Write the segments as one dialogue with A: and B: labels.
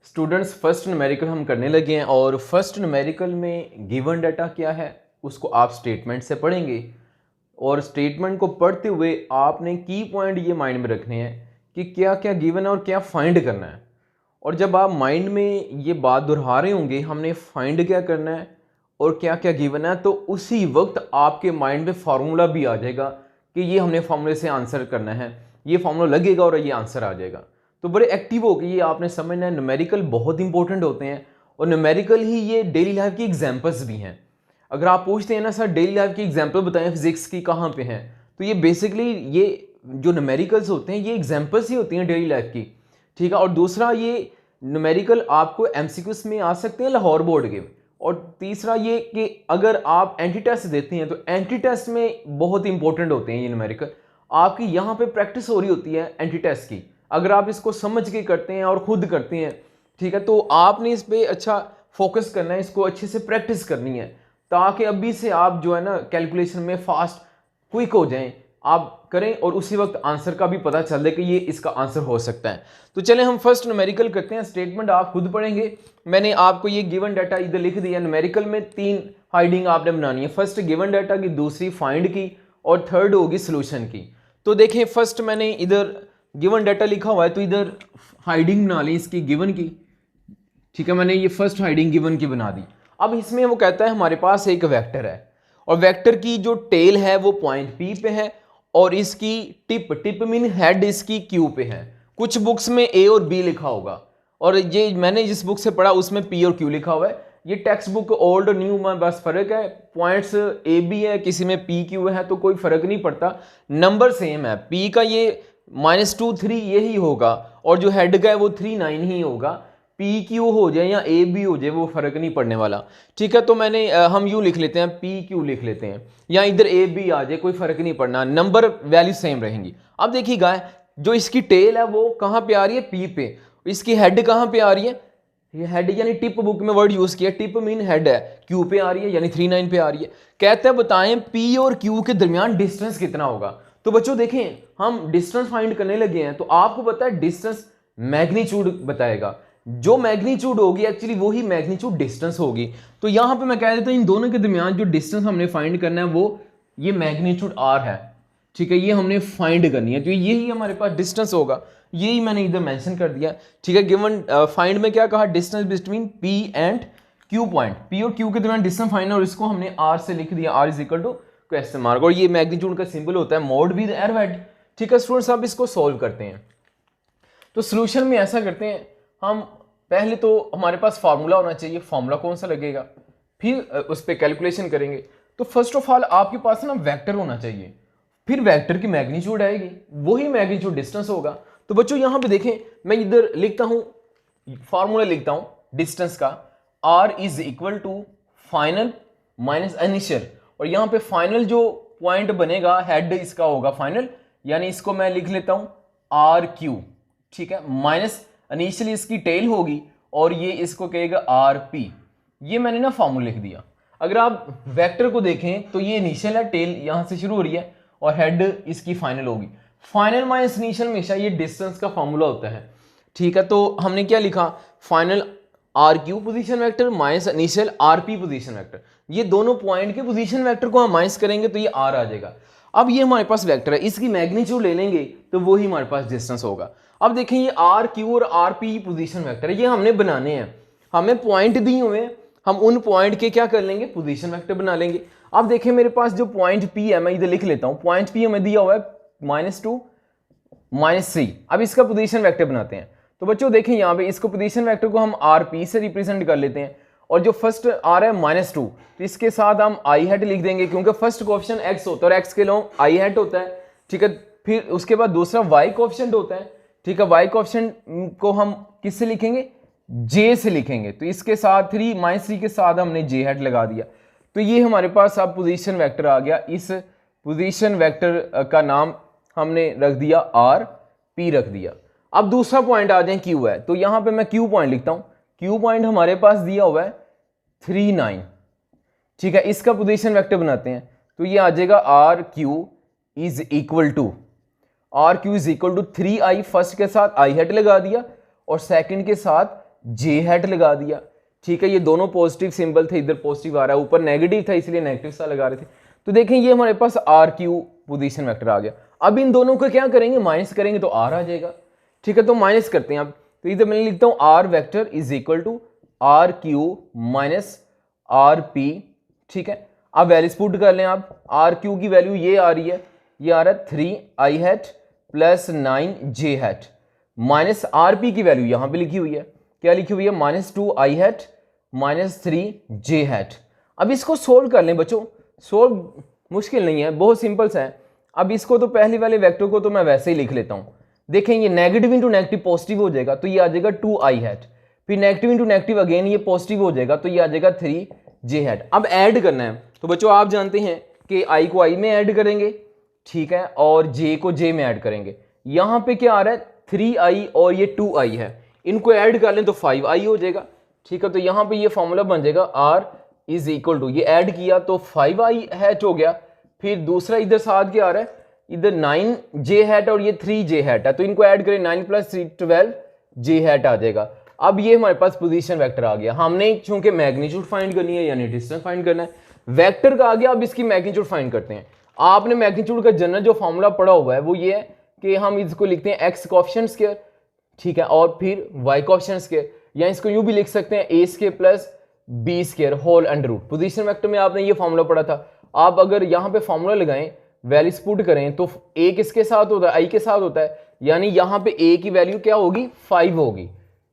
A: Students first numerical हम करने लगे हैं और फर्स्ट न्यूमेरिकल में गिवन डाटा क्या है उसको आप स्टेटमेंट से पढ़ेंगे और स्टेटमेंट को पढ़ते हुए आपने की पॉइंट ये माइंड में रखने हैं कि क्या क्या गिवन है और क्या फाइंड करना है। और जब आप माइंड में ये बात दोहरा रहे होंगे हमने फाइंड क्या करना है और क्या क्या गिवन है, तो उसी वक्त आपके माइंड में फार्मूला भी आ जाएगा कि ये हमने फार्मूले से आंसर करना है, ये फार्मूला लगेगा और ये आंसर आ जाएगा। तो बड़े एक्टिव हो गए, ये आपने समझना है। न्यूमेरिकल बहुत इंपॉर्टेंट होते हैं और न्यूमेरिकल ही ये डेली लाइफ की एग्जाम्पल्स भी हैं। अगर आप पूछते हैं ना सर डेली लाइफ की एग्जाम्पल बताएं फिजिक्स की कहाँ पे हैं, तो ये बेसिकली ये जो न्यूमेरिकल्स होते हैं ये एग्जाम्पल्स ही होती हैं डेली लाइफ की, ठीक है। और दूसरा ये न्यूमेरिकल आपको एमसीक्यूज में आ सकते हैं लाहौर बोर्ड के। और तीसरा ये कि अगर आप एंटी टेस्ट देते हैं तो एंटी टेस्ट में बहुत इंपॉर्टेंट होते हैं ये न्यूमेरिकल। आपकी यहाँ पे प्रैक्टिस हो रही होती है एंटी टेस्ट की, अगर आप इसको समझ के करते हैं और खुद करते हैं, ठीक है, तो आपने इस पर अच्छा फोकस करना है, इसको अच्छे से प्रैक्टिस करनी है ताकि अभी से आप जो है ना कैलकुलेशन में फास्ट क्विक हो जाएं, आप करें और उसी वक्त आंसर का भी पता चल दे कि ये इसका आंसर हो सकता है। तो चलें हम फर्स्ट न्यूमेरिकल करते हैं। स्टेटमेंट आप खुद पढ़ेंगे, मैंने आपको ये गिवन डाटा इधर लिख दिया। न्यूमेरिकल में 3 हाइडिंग आपने बनानी है, फर्स्ट गिवन डाटा की, दूसरी फाइंड की और थर्ड होगी सोल्यूशन की। तो देखें फर्स्ट मैंने इधर गिवन डाटा लिखा हुआ है तो इधर हाइडिंग बना ली इसकी गिवन की, ठीक है, मैंने ये फर्स्ट हाइडिंग गिवन की बना दी। अब इसमें वो कहता है हमारे पास एक वेक्टर है और वेक्टर की जो टेल है वो पॉइंट पी पे है और इसकी टिप मीन हेड इसकी क्यू पे है। कुछ बुक्स में ए और बी लिखा होगा और ये मैंने जिस बुक से पढ़ा उसमें पी और क्यू लिखा हुआ है। ये टेक्स्ट बुक ओल्ड न्यू में बस फर्क है, पॉइंट्स ए बी है, किसी में पी क्यू है, तो कोई फर्क नहीं पड़ता, नंबर सेम है। पी का ये -2 3 यही होगा और जो हेड का है वो 3 9 ही होगा। पी क्यू हो जाए या ए बी हो जाए वो फर्क नहीं पड़ने वाला, ठीक है। तो मैंने हम यू लिख लेते हैं, पी क्यू लिख लेते हैं, या इधर ए बी आ जाए कोई फर्क नहीं पड़ना, नंबर वैल्यू सेम रहेंगी। अब देखिएगा जो इसकी टेल है वो कहाँ पे आ रही है, पी पे, इसकी हेड कहाँ पे आ रही है, ये हेड यानी टिप बुक में वर्ड यूज किया, टिप मीन हेड है, क्यू पे आ रही है यानी 3 9 पे आ रही है। कहते हैं बताएं पी और क्यू के दरमियान डिस्टेंस कितना होगा। तो बच्चों देखें हम डिस्टेंस फाइंड करने लगे हैं तो आपको पता है डिस्टेंस मैग्नीट्यूड बताएगा, जो मैग्नीट्यूड होगी एक्चुअली वही मैग्नीट्यूड डिस्टेंस होगी। तो यहां पे मैं कह देता हूं इन दोनों के दरमियान जो डिस्टेंस हमने फाइंड करना है वो ये मैग्नीट्यूड आर है, ठीक है, ये हमने फाइंड करनी है, तो यही हमारे पास डिस्टेंस होगा, यही मैंने इधर मेंशन कर दिया, ठीक है। गिवन फाइंड में क्या कहा, distance between P and Q point, P और क्यू के दरमियान डिस्टेंस फाइंड, और इसको हमने आर से लिख दिया, R is equal to question mark, और ये मैग्नीट्यूड का सिंबल होता है मोड विद एरोहेड, ठीक है। स्टूडेंट्स अब इसको सॉल्व करते हैं। तो सोल्यूशन में ऐसा करते हैं, हम पहले तो हमारे पास फार्मूला होना चाहिए, फार्मूला कौन सा लगेगा, फिर उस पर कैलकुलेशन करेंगे। तो फर्स्ट ऑफ ऑल आपके पास ना वेक्टर होना चाहिए, फिर वेक्टर की मैग्नीट्यूड आएगी, वही मैग्नीट्यूड डिस्टेंस होगा। तो बच्चों यहां पे देखें मैं इधर लिखता हूं, फार्मूला लिखता हूं डिस्टेंस का, R is equal to final minus initial, और यहां पे फाइनल जो पॉइंट बनेगा हेड इसका होगा फाइनल, यानी इसको मैं लिख लेता हूं आर क्यू, ठीक है, माइनस इनिशियल इसकी टेल होगी और ये इसको कहेगा आर पी। ये मैंने ना फार्मूला लिख दिया। अगर आप वेक्टर को देखें तो ये इनिशियल है, टेल यहां से शुरू हो रही है और हेड इसकी फाइनल होगी। फाइनल माइनस इनिशियल हमेशा ये डिस्टेंस का फार्मूला होता है, ठीक है। तो हमने क्या लिखा, final R Q position vector minus initial R P position vector, ये दोनों पॉइंट के पोजीशन वेक्टर को हम माइनस करेंगे तो ये आर आ जाएगा। अब ये हमारे पास वेक्टर है, इसकी मैग्नीट्यूड ले लेंगे तो वही हमारे पास डिस्टेंस होगा। अब देखें ये आर क्यू और आर पी पोजीशन वेक्टर है, ये हमने बनाने हैं, हमें पॉइंट दिए हुए हैं, हम उन पॉइंट के क्या कर लेंगे, पोजीशन वेक्टर बना लेंगे। अब देखें मेरे पास जो पॉइंट पी है, मैं इधर लिख लेता हूं, पॉइंट पी हमें दिया हुआ है -2 -3। अब इसका पोजीशन वेक्टर बनाते हैं। तो बच्चों देखें यहाँ पे इसको पोजीशन वेक्टर को हम आर पी से रिप्रेजेंट कर लेते हैं, और जो फर्स्ट आ रहा है -2 तो इसके साथ हम आई हेड लिख देंगे क्योंकि फर्स्ट कोएफिशिएंट एक्स होता है और एक्स के लिए आई हेड होता है, ठीक है। फिर उसके बाद दूसरा वाई कोएफिशिएंट होता है, ठीक है, वाई कोएफिशिएंट को हम किससे लिखेंगे, जे से लिखेंगे, तो इसके साथ 3 -3 के साथ हमने जे हेड लगा दिया। तो ये हमारे पास अब पोजीशन वेक्टर आ गया, इस पोजीशन वेक्टर का नाम हमने रख दिया आर पी रख दिया। अब दूसरा पॉइंट आ जाए क्यू है, तो यहां पे मैं क्यू पॉइंट लिखता हूं, क्यू पॉइंट हमारे पास दिया हुआ है 3 9, ठीक है, इसका पोजीशन वेक्टर बनाते हैं तो ये आ जाएगा R Q is equal to, R Q is equal to 3i, first के साथ आई हेड लगा दिया और सेकंड के साथ जे हैट लगा दिया। ठीक है, ये दोनों पॉजिटिव सिंबल थे, इधर पॉजिटिव आ रहा है, ऊपर नेगेटिव था इसलिए नेगेटिव सा लगा रहे थे। तो देखें ये हमारे पास आर क्यू पोजीशन वेक्टर आ गया। अब इन दोनों को क्या करेंगे, माइनस करेंगे तो आर आ जाएगा। ठीक है, तो माइनस करते हैं अब। तो इधर मैं लिखता हूं R vector is equal to R Q minus R P. ठीक है, अब वैल्यूज पुट कर लें आप। आर क्यू की वैल्यू ये आ रही है, ये आ रहा है 3i hat plus 9j hat, minus R P की वैल्यू यहां पे लिखी हुई है, क्या लिखी हुई है, -2i hat minus 3j hat. अब इसको सोल्व कर लें बच्चों, सोल्व मुश्किल नहीं है, बहुत सिंपल सा है। अब इसको तो पहले वाले वेक्टर को तो मैं वैसे ही लिख लेता हूं। देखें ये नेगेटिव इंटू नेगेटिव पॉजिटिव हो जाएगा तो ये आ जाएगा 2i हैट, फिर नेगेटिव इंटू नेगेटिव अगेन ये पॉजिटिव हो जाएगा तो ये आ जाएगा 3j हैट। अब ऐड करना है तो बच्चों आप जानते हैं कि i को i में ऐड करेंगे, ठीक है, और j को j में ऐड करेंगे। यहां पे क्या आ रहा है 3i और ये 2i है, इनको ऐड कर लें तो 5i हो जाएगा। ठीक है, तो यहां पे ये फॉर्मूला बन जाएगा r इज इक्वल टू, ये ऐड किया तो 5i हैट हो गया, फिर दूसरा इधर साथ क्या आ रहा है, इधर 9j हैट और ये 3j हैट है, तो इनको ऐड करें 9 + 3 12j हैट आ जाएगा। अब ये हमारे पास पोजीशन वेक्टर आ गया। हमने चूंकि मैग्नीट्यूड फाइंड करनी है यानी डिस्टेंस फाइंड करना है, वेक्टर का आ गया, अब इसकी मैग्नीट्यूड फाइंड करते हैं। आपने मैग्नीट्यूड का जनरल जो फॉर्मूला पढ़ा हुआ है वो ये है कि हम इसको लिखते हैं x कोएफिशिएंट स्क्वायर, ठीक है, और फिर y कोएफिशिएंट स्क्वायर, या इसको यूं भी लिख सकते हैं a square plus b square whole under root. Position vector में आपने ये फॉर्मूला पढ़ा था। आप अगर यहाँ पे फॉर्मूला लगाएं, वैल्यूज पुट करें तो a किसके साथ होता है, i के साथ होता है, यानी यहाँ पे a की वैल्यू क्या होगी 5 होगी।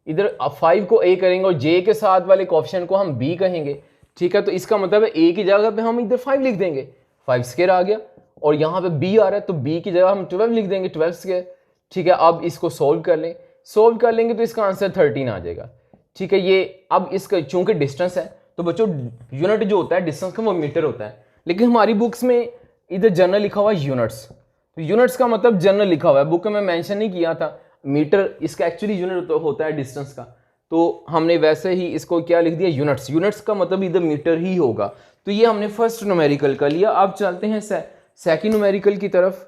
A: इधर 5 को a करेंगे और j के साथ वाले कोएफिशिएंट को हम b कहेंगे। ठीक है, तो इसका मतलब है a की जगह पे हम इधर 5 लिख देंगे, 5 स्क्वायर आ गया, और यहाँ पे b आ रहा है तो b की जगह हम 12 लिख देंगे, 12 स्क्वायर। ठीक है, अब इसको सोल्व कर लें, सोल्व कर लेंगे तो इसका आंसर 13 आ जाएगा। ठीक है, ये अब इसका चूंकि डिस्टेंस है तो बच्चों यूनिट जो होता है डिस्टेंस का वो मीटर होता है, लेकिन हमारी बुक्स में इधर जनरल लिखा हुआ है यूनिट्स। तो यूनिट्स का मतलब जनरल लिखा हुआ है, बुक में मेंशन नहीं किया था। मीटर इसका एक्चुअली यूनिट होता है डिस्टेंस का, तो हमने वैसे ही इसको क्या लिख दिया यूनिट्स। यूनिट्स का मतलब इधर मीटर ही होगा। तो ये हमने फर्स्ट न्यूमेरिकल का लिया। अब चलते हैं सेकंड न्यूमेरिकल की तरफ।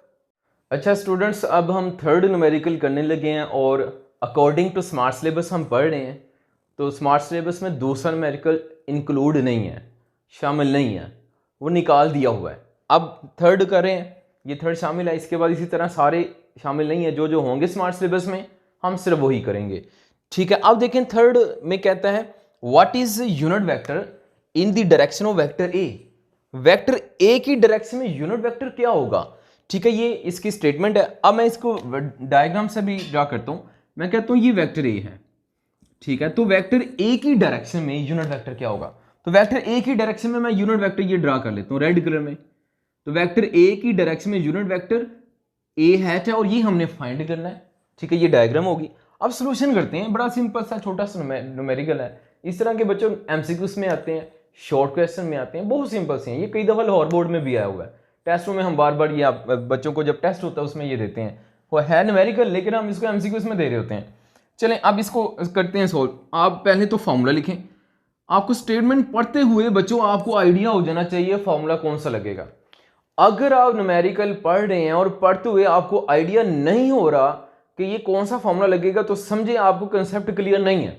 A: अच्छा स्टूडेंट्स, अब हम थर्ड न्यूमेरिकल करने लगे हैं और अकॉर्डिंग टू स्मार्ट सिलेबस हम पढ़ रहे हैं। तो स्मार्ट सिलेबस में दूसरा न्यूमेरिकल इंक्लूड नहीं है, शामिल नहीं है, वो निकाल दिया हुआ है। अब थर्ड कर रहे हैं, ये थर्ड शामिल है, इसके बाद इसी तरह सारे शामिल नहीं है, जो जो होंगे स्मार्ट सिलेबस में हम सिर्फ वही करेंगे। ठीक है, अब देखें थर्ड में कहता है what is unit vector in the direction of vector A. Vector A की डायरेक्शन में यूनिट वेक्टर क्या होगा। ठीक है, ये इसकी स्टेटमेंट है। अब मैं इसको डायग्राम से भी ड्रा करता हूं। मैं कहता हूं ये वेक्टर ए है, ठीक है, तो वेक्टर ए की डायरेक्शन में यूनिट वेक्टर क्या होगा। तो वेक्टर ए की डायरेक्शन में मैं यूनिट वेक्टर ये ड्रा कर लेता हूं रेड कलर में। तो वेक्टर ए की डायरेक्शन में यूनिट वेक्टर ए हैट है और ये हमने फाइंड करना है। ठीक है, ये डायग्राम होगी। अब सॉल्यूशन करते हैं, बड़ा सिंपल सा छोटा सा न्यूमेरिकल है। इस तरह के बच्चों एमसीक्यूज में आते हैं, शॉर्ट क्वेश्चन में आते हैं, बहुत सिंपल से हैं। ये कई दफा लाहौर बोर्ड में भी आया हुआ है, टेस्टों में हम बार बार ये बच्चों को जब टेस्ट होता है उसमें ये देते हैं। वो है न्यूमेरिकल लेकिन हम इसको एमसीक्यूज में दे रहे होते हैं। चलें अब इसको करते हैं सॉल्व। आप पहले तो फॉर्मूला लिखें। आपको स्टेटमेंट पढ़ते हुए बच्चों आपको आइडिया हो जाना चाहिए फॉर्मूला कौन सा लगेगा। अगर आप न्यूमेरिकल पढ़ रहे हैं और पढ़ते हुए आपको आइडिया नहीं हो रहा कि ये कौन सा फॉर्मूला लगेगा, तो समझे आपको कंसेप्ट क्लियर नहीं है।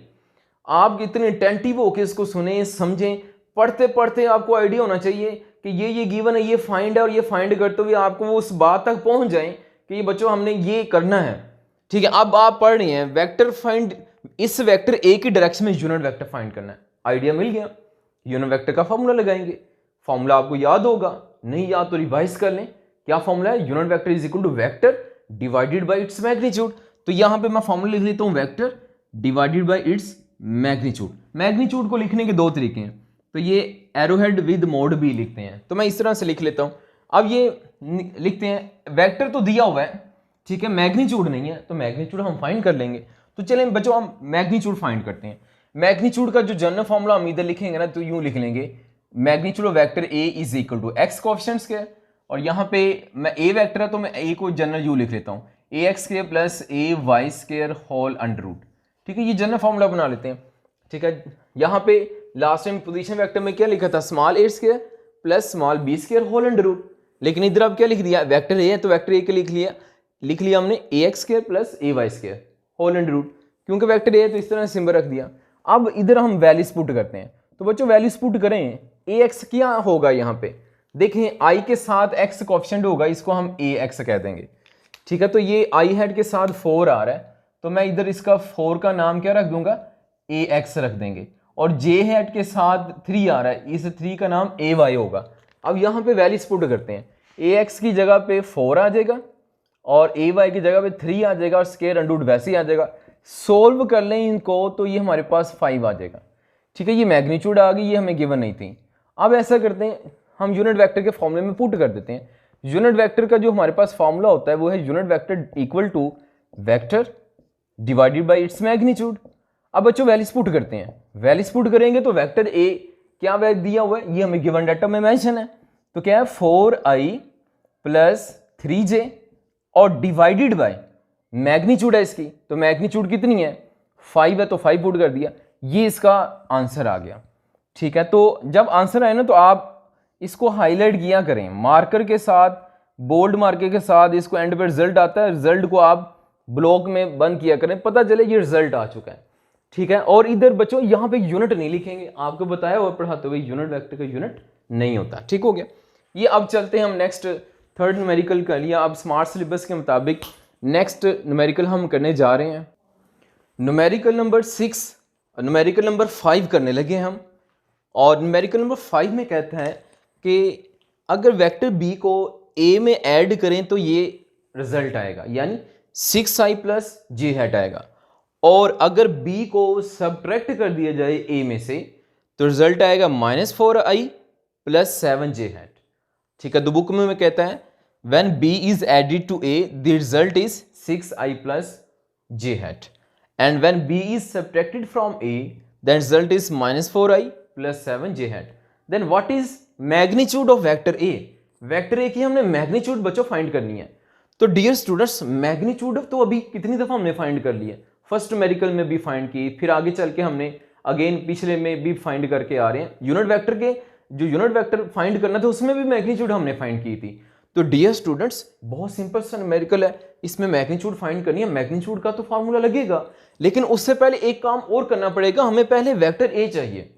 A: आप इतने अटेंटिव होकर इसको सुने, समझें, पढ़ते पढ़ते आपको आइडिया होना चाहिए कि ये गिवन है, ये फाइंड है, और ये फाइंड करते हुए आपको वो उस बात तक पहुंच जाए कि ये बच्चों हमने ये करना है। ठीक है, अब आप पढ़ रहे हैं वेक्टर फाइंड, इस वेक्टर ए की डायरेक्शन में यूनिट वेक्टर फाइंड करना है। आइडिया मिल गया, यूनिट वेक्टर का फॉर्मूला लगाएंगे। फॉर्मूला आपको याद होगा, नहीं याद तो रिवाइज कर लें। क्या फॉर्मूला है, unit vector is equal to vector divided by its magnitude. तो यहां पे मैं फॉर्मूला लिख लेता हूं vector divided by its magnitude. Magnitude को लिखने के दो तरीके हैं, तो ये एरोहेड विद मोड भी लिखते हैं, तो मैं इस तरह से लिख लेता हूं। अब ये लिखते हैं वेक्टर तो दिया हुआ है, ठीक है, मैग्नीट्यूड नहीं है, तो मैग्नीट्यूड हम फाइंड कर लेंगे। तो चलें बच्चों हम मैग्नीट्यूड फाइंड करते हैं। मैग्नीट्यूड का जो जनरल फॉर्मूला हम इधर लिखेंगे ना, तो यूं लिख लेंगे magnitude of vector A is equal to X coefficient square, और यहाँ पे मैं ए वेक्टर है तो मैं ए को जनरल यू लिख लेता हूँ, a x square plus a y square whole under root. ठीक है, ये जनरल फॉर्मूला बना लेते हैं। ठीक है, यहाँ पे लास्ट टाइम पोजीशन वेक्टर में क्या लिखा था, small a square plus small b square whole under root, लेकिन इधर अब क्या लिख दिया, वेक्टर ए है तो वेक्टर ए के लिख लिया हमने a x square plus a y square whole under root. क्योंकि वेक्टर ए है तो इस तरह सिंबल रख दिया। अब इधर हम वैल्यूज पुट करते हैं, तो बच्चों वैल्यूज पुट करें, ए एक्स क्या होगा यहाँ पे, देखें आई के साथ एक्स कोएफिशिएंट होगा, इसको हम ए एक्स कह देंगे, ठीक है। तो ये आई हेड के साथ 4 आ रहा है, तो मैं इधर इसका 4 का नाम क्या रख दूंगा, ए एक्स रख देंगे। और जे हेड के साथ 3 आ रहा है, इस 3 का नाम ए वाई होगा। अब यहाँ पे वैल्यूज पुट करते हैं, ए एक्स की जगह पे 4 आ जाएगा और ए वाई की जगह पे 3 आ जाएगा और स्क्वायर अंडर रूट वैसे ही आ जाएगा। सोल्व कर लें इनको तो ये हमारे पास 5 आ जाएगा, ठीक है। ये मैग्नीट्यूड आ गई, ये हमें गिवन नहीं थी। अब ऐसा करते हैं, हम यूनिट वेक्टर के फॉर्मूले में पुट कर देते हैं। यूनिट वेक्टर का जो हमारे पास फॉर्मूला होता है वो है unit vector equal to vector divided by its magnitude. अब बच्चों वैल्यूज पुट करते हैं, वैल्यूज पुट करेंगे तो वेक्टर ए क्या वैल्यू दिया हुआ है, ये हमें गिवन डाटा में मेंशन है, तो क्या है 4i प्लस 3j और डिवाइडेड बाय मैग्नीट्यूड है इसकी, तो मैग्नीट्यूड कितनी है 5 है, तो 5 पुट कर दिया, ये इसका आंसर आ गया, ठीक है। तो जब आंसर आए ना तो आप इसको हाईलाइट किया करें मार्कर के साथ, बोल्ड मार्कर के साथ, इसको एंड पे रिजल्ट आता है, रिजल्ट को आप ब्लॉक में बंद किया करें, पता चले ये रिजल्ट आ चुका है, ठीक है। और इधर बच्चों यहाँ पे यूनिट नहीं लिखेंगे, आपको बताया हुआ पढ़ाते हुए यूनिट वेक्टर का यूनिट नहीं होता, ठीक हो गया। ये अब चलते हैं हम नेक्स्ट थर्ड न्यूमेरिकल कर लिया। अब स्मार्ट सिलेबस के मुताबिक नेक्स्ट न्यूमेरिकल हम करने जा रहे हैं न्यूमेरिकल नंबर 6, न्यूमेरिकल नंबर 5 करने लगे हम। और न्यूमेरिकल नंबर 5 में कहता है कि अगर वेक्टर बी को ए में ऐड करें तो ये रिजल्ट आएगा, यानी 6i प्लस जे हेड आएगा। और अगर b को सबट्रैक्ट कर दिया जाए a में से तो रिजल्ट आएगा -4i प्लस 7j हेड, ठीक है। तो बुक में कहता है when b is added to a the result is 6i plus j hat and when b is subtracted from a the result is -4i plus 7j hat। then what is magnitude of vector a, vector A की हमने magnitude बच्चों find करनी है। तो dear students magnitude तो अभी कितनी दफा हमने फाइंड कर ली है, फर्स्ट न्यूमेरिकल में भी फाइंड की, फिर आगे चल के हमने अगेन पिछले में भी फाइंड करके आ रहे हैं। यूनिट वेक्टर के जो यूनिट वेक्टर फाइंड करना था उसमें भी मैग्नीट्यूड हमने फाइंड की थी। तो डियर स्टूडेंट्स बहुत सिंपल सा न्यूमेरिकल है, इसमें मैग्नीट्यूड फाइंड करनी है। मैग्नीट्यूड का तो फार्मूला लगेगा, लेकिन उससे पहले एक काम और करना पड़ेगा, हमें पहले वेक्टर ए चाहिए,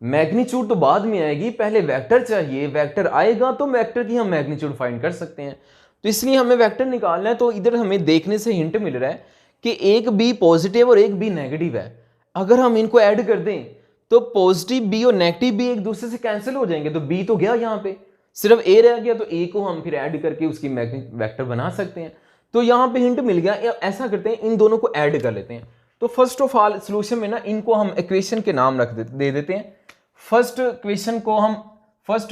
A: मैग्नीट्यूड तो बाद में आएगी, पहले वेक्टर चाहिए, वेक्टर आएगा तो वेक्टर की हम मैग्नीट्यूड फाइंड कर सकते हैं। तो इसलिए हमें वेक्टर निकालना है। तो इधर हमें देखने से हिंट मिल रहा है कि एक बी पॉजिटिव और एक बी नेगेटिव है, अगर हम इनको ऐड कर दें तो पॉजिटिव बी और नेगेटिव बी एक दूसरे से कैंसिल हो जाएंगे। तो बी तो गया, यहाँ पे सिर्फ ए रह गया, तो ए को हम फिर ऐड करके उसकी वेक्टर बना सकते हैं। तो यहाँ पे हिंट मिल गया। ऐसा करते हैं, इन दोनों को ऐड कर लेते हैं। तो फर्स्ट ऑफ ऑल सोल्यूशन में ना इनको हम इक्वेशन के नाम दे देते हैं। फर्स्ट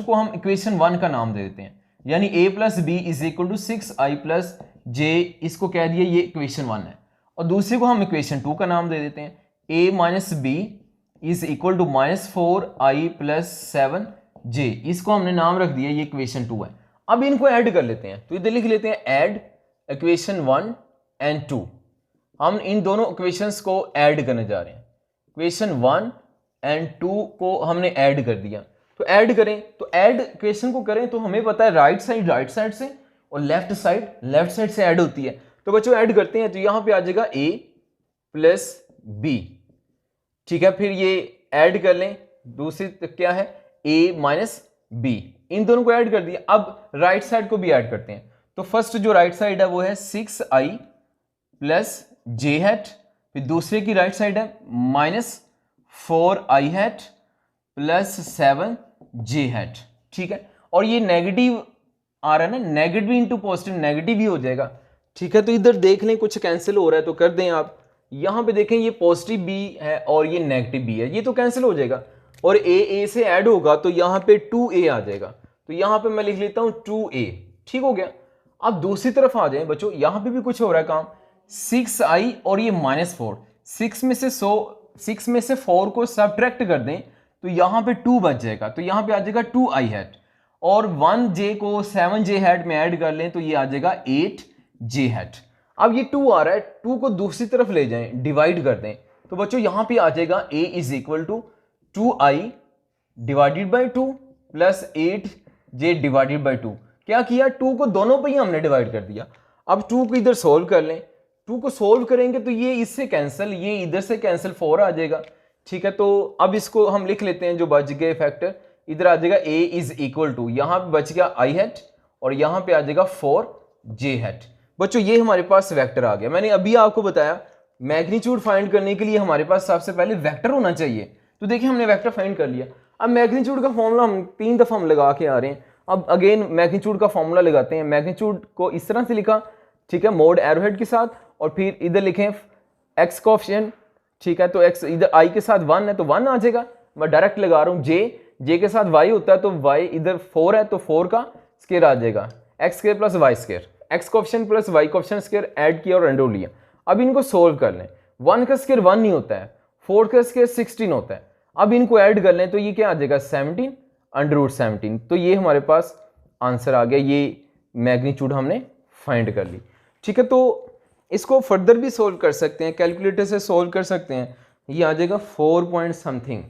A: को हम इक्वेशन 1 का नाम दे देते हैं, यानी a plus b is equal to 6i plus j, इसको कह दिए ये इक्वेशन 1 है। और दूसरे को हम इक्वेशन 2 का नाम दे देते हैं, a minus B is equal to -4i plus 7j, इसको हमने नाम रख दिया, ये इक्वेशन 2 है। अब इनको ऐड कर लेते हैं, तो इधर लिख लेते हैं ऐड इक्वेशन 1 एंड 2। हम इन दोनों इक्वेशंस को ऐड करने जा रहे हैं, इक्वेशन 1 एंड 2 को हमने ऐड कर दिया। तो ऐड करें, तो ऐड इक्वेशन को करें तो हमें पता है राइट साइड से और लेफ्ट साइड से ऐड होती है। तो बच्चों ऐड करते हैं, तो यहां पे आ जाएगा a प्लस बी, ठीक है। फिर ये ऐड कर लें, दूसरी क्या है a माइनस बी, इन दोनों को ऐड कर दिया। अब राइट साइड को भी ऐड करते हैं। तो फर्स्ट जो राइट साइड है वो है 6i प्लस जे हैट, फिर दूसरे की राइट साइड है -4i hat plus 7j hat, ठीक है। और ये नेगेटिव आ रहा है ना, नेगेटिव इंटू पॉजिटिव नेगेटिव ही हो जाएगा, ठीक है। तो इधर देख लें कुछ कैंसिल हो रहा है तो कर दें आप। यहां पे देखें ये पॉजिटिव बी है और ये नेगेटिव बी है, ये तो कैंसिल हो जाएगा और a से ऐड होगा तो यहाँ पे 2a आ जाएगा। तो यहाँ पे मैं लिख लेता हूँ 2a, ठीक हो गया। अब दूसरी तरफ आ जाए बच्चों, यहाँ पे भी कुछ हो रहा है काम, 6i और ये -4, 6 में से 4 को सबट्रैक्ट कर दें तो यहाँ पे 2 बच जाएगा, तो यहाँ पे आ जाएगा 2i हैट, और 1j को 7j हैट में ऐड कर लें तो ये आ जाएगा 8j हैट। अब ये 2 आ रहा है, 2 को दूसरी तरफ ले जाएं, डिवाइड कर दें, तो बच्चों यहाँ पे आ जाएगा a is equal to 2i divided by 2 plus 8j divided by 2। क्या किया, 2 को दोनों पे ही हमने डिवाइड कर दिया। अब 2 को इधर सोल्व कर लें, 2 को सोल्व करेंगे तो ये इससे कैंसिल, ये इधर से कैंसिल 4 आ जाएगा, ठीक है। तो अब इसको हम लिख लेते हैं, जो बच गए फैक्टर इधर आ जाएगा a इज इक्वल टू, यहाँ पे बच गया i हैट और यहाँ पे आ जाएगा 4j हैट। बच्चों ये हमारे पास वेक्टर आ गया। मैंने अभी आपको बताया मैग्नीट्यूड फाइंड करने के लिए हमारे पास सबसे पहले वेक्टर होना चाहिए। तो देखिए हमने वेक्टर फाइंड कर लिया। अब मैग्नीट्यूड का फॉर्मूला हम 3 दफ़ा हम लगा के आ रहे हैं। अब अगेन मैग्नीट्यूड का फॉर्मूला लगाते हैं। मैग्नीट्यूड को इस तरह से लिखा, ठीक है, मोड एरोहेड के साथ, और फिर इधर लिखें एक्स कोएफिशिएंट, ठीक है। तो एक्स इधर आई के साथ 1 है तो 1 आ जाएगा। मैं डायरेक्ट लगा रहा हूँ। जे के साथ वाई होता है तो वाई इधर 4 है तो 4 का स्क्वायर आ जाएगा, X square plus Y square, X coefficient plus Y coefficient square add किया और अंडर लिया। अब इनको सोल्व कर लें। 1 का स्क्वायर 1 नहीं होता है, 4 का स्क्वायर 16 होता है। अब इनको ऐड कर लें तो ये क्या आ जाएगा 17 अंडर रूट 17। तो ये हमारे पास आंसर आ गया, ये मैग्नीट्यूड हमने फाइंड कर ली, ठीक है। तो इसको फर्दर भी सोल्व कर सकते हैं, कैलकुलेटर से सोल्व कर सकते हैं। ये आ जाएगा 4 पॉइंट समथिंग,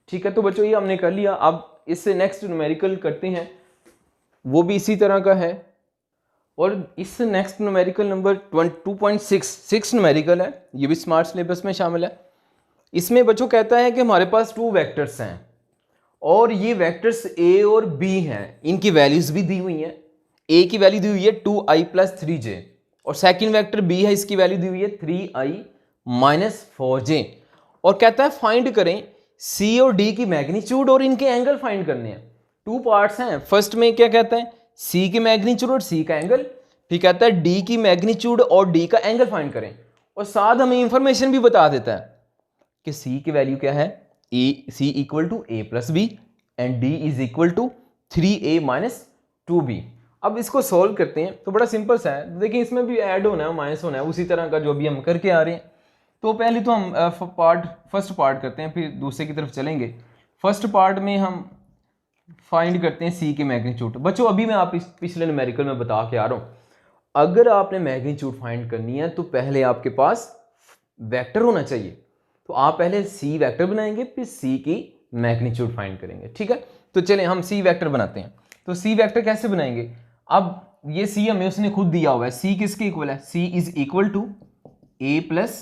A: ठीक है। तो बच्चों ये हमने कर लिया। अब इससे नेक्स्ट न्यूमेरिकल करते हैं, वो भी इसी तरह का है। और इस नेक्स्ट न्यूमेरिकल नंबर 2.6 न्यूमेरिकल है, ये भी स्मार्ट सिलेबस में शामिल है। इसमें बच्चों कहता है कि हमारे पास 2 वेक्टर्स हैं और ये वेक्टर्स a और b हैं, इनकी वैल्यूज भी दी हुई हैं। a की वैल्यू दी हुई है 2i प्लस 3j और सेकेंड वेक्टर b है, इसकी वैल्यू दी हुई है 3i माइनस 4j। और कहता है फाइंड करें c और d की मैग्नीट्यूड और इनके एंगल फाइंड करने हैं। 2 पार्ट्स हैं। फर्स्ट में क्या कहता है c की मैग्नीट्यूड और c का एंगल, फिर कहता है d की मैग्नीट्यूड और d का एंगल फाइंड करें, और साथ हमें इंफॉर्मेशन भी बता देता है कि c की वैल्यू क्या है, c equal to a plus B and d is equal to 3a minus 2b। अब इसको सोल्व करते हैं तो बड़ा सिंपल सा है। देखिए इसमें भी ऐड होना है माइनस होना है, उसी तरह का जो भी हम करके आ रहे हैं। तो पहले तो हम फर्स्ट पार्ट करते हैं, फिर दूसरे की तरफ चलेंगे। फर्स्ट पार्ट में हम फाइंड करते हैं c की मैग्नीट्यूड। बच्चों अभी मैं आप पिछले न्यूमेरिकल में बता के आ रहा हूँ, अगर आपने मैग्नीट्यूड फाइंड करनी है तो पहले आपके पास वेक्टर होना चाहिए। तो आप पहले c वेक्टर बनाएंगे, फिर c की मैग्नीट्यूड फाइंड करेंगे, ठीक है। तो चलें हम c वेक्टर बनाते हैं। तो c वेक्टर कैसे बनाएंगे? अब ये c हमें उसने खुद दिया हुआ है, c किसके इक्वल है, c is equal to a plus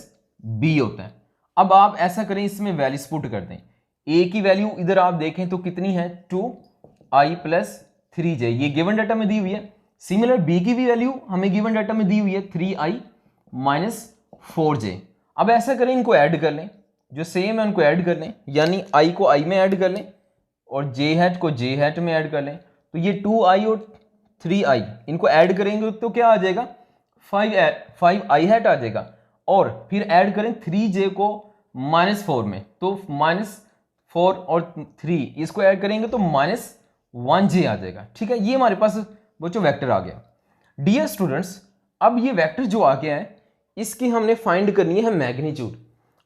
A: b होता है। अब आप ऐसा करें, इसमें वैल्यूज पुट कर दें। a की वैल्यू इधर आप देखें तो कितनी है 2i प्लस 3j, ये गिवन डाटा में दी हुई है। सिमिलर b की भी वैल्यू हमें गिवन डाटा में दी हुई है 3i माइनस 4j। अब ऐसा करें, इनको ऐड कर लें, जो सेम है उनको ऐड कर लें, यानी i को i में ऐड कर लें और j हैट को j हैट में ऐड कर लें। तो ये 2i और 3i इनको ऐड करेंगे तो क्या आ जाएगा 5i हैट आ जाएगा, और फिर ऐड करें 3j को माइनस 4 में, तो माइनस 4 और 3 इसको ऐड करेंगे तो माइनस 1j आ जाएगा, ठीक है। ये हमारे पास बच्चों वेक्टर आ गया। डियर स्टूडेंट्स, अब ये वेक्टर जो आ गया है इसकी हमने फाइंड करनी है मैग्नीट्यूड,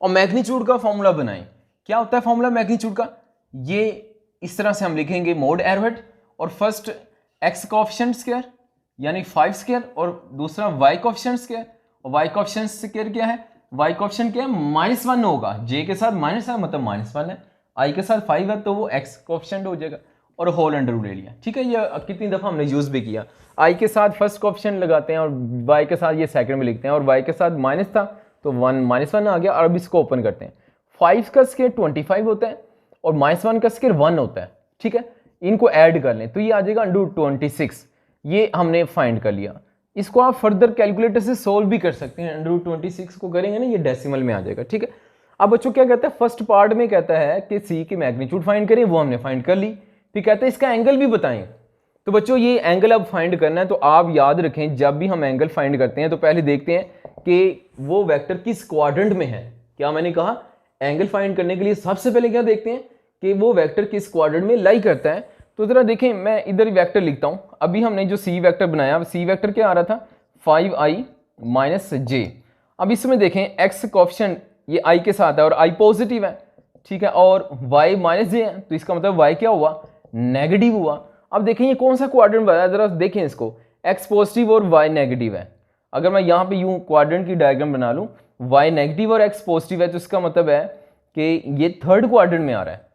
A: और मैग्नीट्यूड का फॉर्मूला बनाएं। क्या होता है फॉर्मूला मैग्नीट्यूड का? ये इस तरह से हम लिखेंगे मोड एरोहेड, और फर्स्ट x कोएफिशिएंट स्क्वायर यानी 5 स्क्वायर, और दूसरा y कोएफिशिएंट स्क्वायर। और y कोएफिशिएंट स्क्वायर क्या है, y कोएफिशिएंट क्या है -1 होगा, j के साथ माइनस है मतलब -1 है, i के साथ 5 है तो वो x कोएफिशिएंट हो जाएगा, और होल अंडर रूट ले लिया, ठीक है। ये कितनी दफ़ा हमने यूज़ भी किया। i के साथ फर्स्ट कोएफिशिएंट लगाते हैं और y के साथ ये सेकंड में लिखते हैं, और y के साथ माइनस था तो -1 आ गया। और अब इसको ओपन करते हैं। 5 का स्क्वायर 25 होता है और -1 का स्क्वायर 1 होता है, ठीक है। इनको ऐड कर लें तो ये आ जाएगा अंडर 26। ये हमने फाइंड कर लिया। इसको आप फर्दर कैलकुलेटर से सोल्व भी कर सकते हैं। अंडर 26 को करेंगे ना, ये डेसिमल में आ जाएगा, ठीक है। अब बच्चों क्या कहता है, फर्स्ट पार्ट में कहता है कि c की मैग्नीट्यूड फाइंड करें, वो हमने फाइंड कर ली। फिर कहता है इसका एंगल भी बताएं। तो बच्चों ये एंगल अब फाइंड करना है, तो आप याद रखें जब भी हम एंगल फाइंड करते हैं तो पहले देखते हैं कि वो वेक्टर किस क्वाड्रेंट में है। क्या मैंने कहा, एंगल फाइंड करने के लिए सबसे पहले क्या देखते हैं कि वो वेक्टर किस क्वाड्रेंट में लाई करता है। तो जरा देखें, मैं इधर वेक्टर लिखता हूं। अभी हमने जो c वेक्टर बनाया, c वेक्टर क्या आ रहा था 5i माइनस j। अब इसमें देखें x कोएफिशिएंट ये i के साथ है और i पॉजिटिव है, ठीक है, और y माइनस j है, तो इसका मतलब y क्या हुआ, नेगेटिव हुआ। अब देखें ये कौन सा क्वाड्रेंट बनाया, जरा देखें इसको, x पॉजिटिव और y नेगेटिव है। अगर मैं यहाँ पे यूं क्वाड्रेंट की डायग्राम बना लूँ, y नेगेटिव और x पॉजिटिव है, तो इसका मतलब है कि ये थर्ड क्वाड्रेंट में आ रहा है,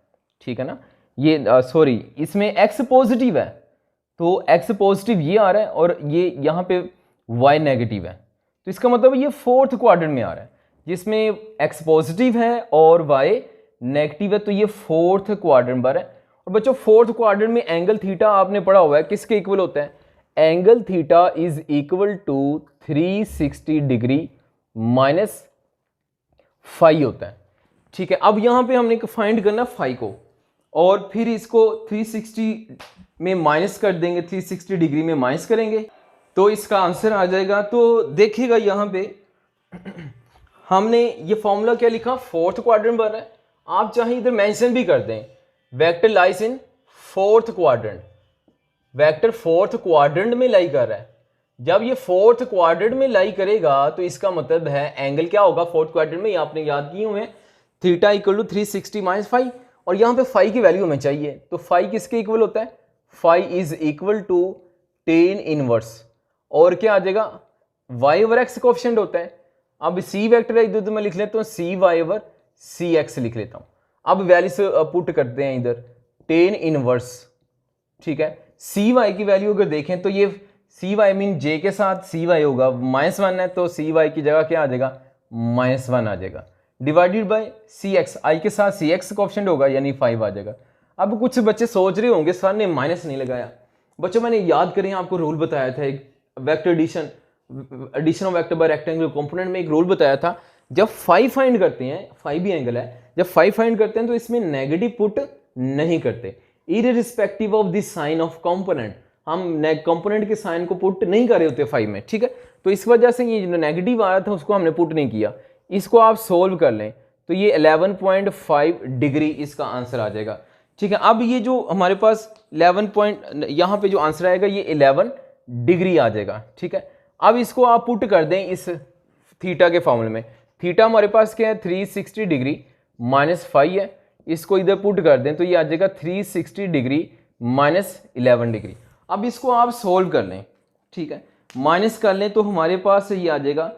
A: ठीक है ना। ये सॉरी, इसमें x पॉजिटिव है तो x पॉजिटिव ये आ रहा है और ये यहाँ पे y नेगेटिव है, तो इसका मतलब ये फोर्थ क्वाड्रेंट में आ रहा है, जिसमें एक्स पॉजिटिव है और वाई नेगेटिव है, तो ये फोर्थ क्वाड्रेंट पर है। और बच्चों फोर्थ क्वाड्रेंट में एंगल थीटा आपने पढ़ा हुआ है किसके इक्वल होता है, angle theta is equal to 360 degree minus phi होता है। ठीक है, अब यहां पे हमने फाइंड करना फाई को, और फिर इसको 360 में माइनस कर देंगे, 360 डिग्री में माइनस करेंगे तो इसका आंसर आ जाएगा। तो देखिएगा यहां पे हमने ये फॉर्मूला क्या लिखा, फोर्थ क्वाड्रेंट पर है। आप चाहे इधर मेंशन भी कर दें, vector lies in fourth quadrant, vector fourth quadrant में लाई कर रहा है। जब ये फोर्थ क्वाड्रेंट में लाई करेगा तो इसका मतलब है एंगल क्या होगा फोर्थ क्वाड्रेंट में, ये आपने याद किए हुए हैं, theta equal to 360 minus phi, और यहाँ पे फाई की वैल्यू हमें चाहिए, तो फाई किसके इक्वल होता है, phi is equal to tan inverse, और क्या आ जाएगा, वाई ओवर एक्स कोएफिशिएंट होता है। अब सी वेक्टर इधर मैं लिख लेता हूँ सी वाई ओवर सी एक्स लिख लेता हूँ। अब वैल्यू से पुट करते हैं इधर टेन इनवर्स, ठीक है। सी वाई की वैल्यू अगर देखें तो ये सी वाई मीन जे के साथ सी वाई होगा, -1 है तो सी वाई की जगह क्या आ जाएगा, -1 आ जाएगा, डिवाइडेड बाय सी एक्स, आई के साथ सी एक्स कोएफिशिएंट होगा यानी 5 आ जाएगा। अब कुछ बच्चे सोच रहे होंगे सर ने माइनस नहीं लगाया। बच्चों मैंने याद करें आपको रूल बताया था, एक vector addition of vector by rectangular component में एक रूल बताया था, जब 5 फाइंड करते हैं, 5 भी एंगल है, जब 5 फाइंड करते हैं तो इसमें नेगेटिव पुट नहीं करते, irrespective of the sign of component, हम कंपोनेंट के साइन को पुट नहीं कर रहे होते 5 में, ठीक है। तो इस वजह से ये जो नेगेटिव आ रहा था उसको हमने पुट नहीं किया। इसको आप सोल्व कर लें तो ये 11.5 डिग्री इसका आंसर आ जाएगा, ठीक है। अब ये जो हमारे पास 11 यहाँ पे जो आंसर आएगा ये 11 डिग्री आ जाएगा, ठीक है। अब इसको आप पुट कर दें इस थीटा के फॉर्मूले में, थीटा हमारे पास क्या है 360 डिग्री -5 है, इसको इधर पुट कर दें तो ये आ जाएगा 360 डिग्री -11 डिग्री। अब इसको आप सोल्व कर लें, ठीक है, माइनस कर लें तो हमारे पास ये आ जाएगा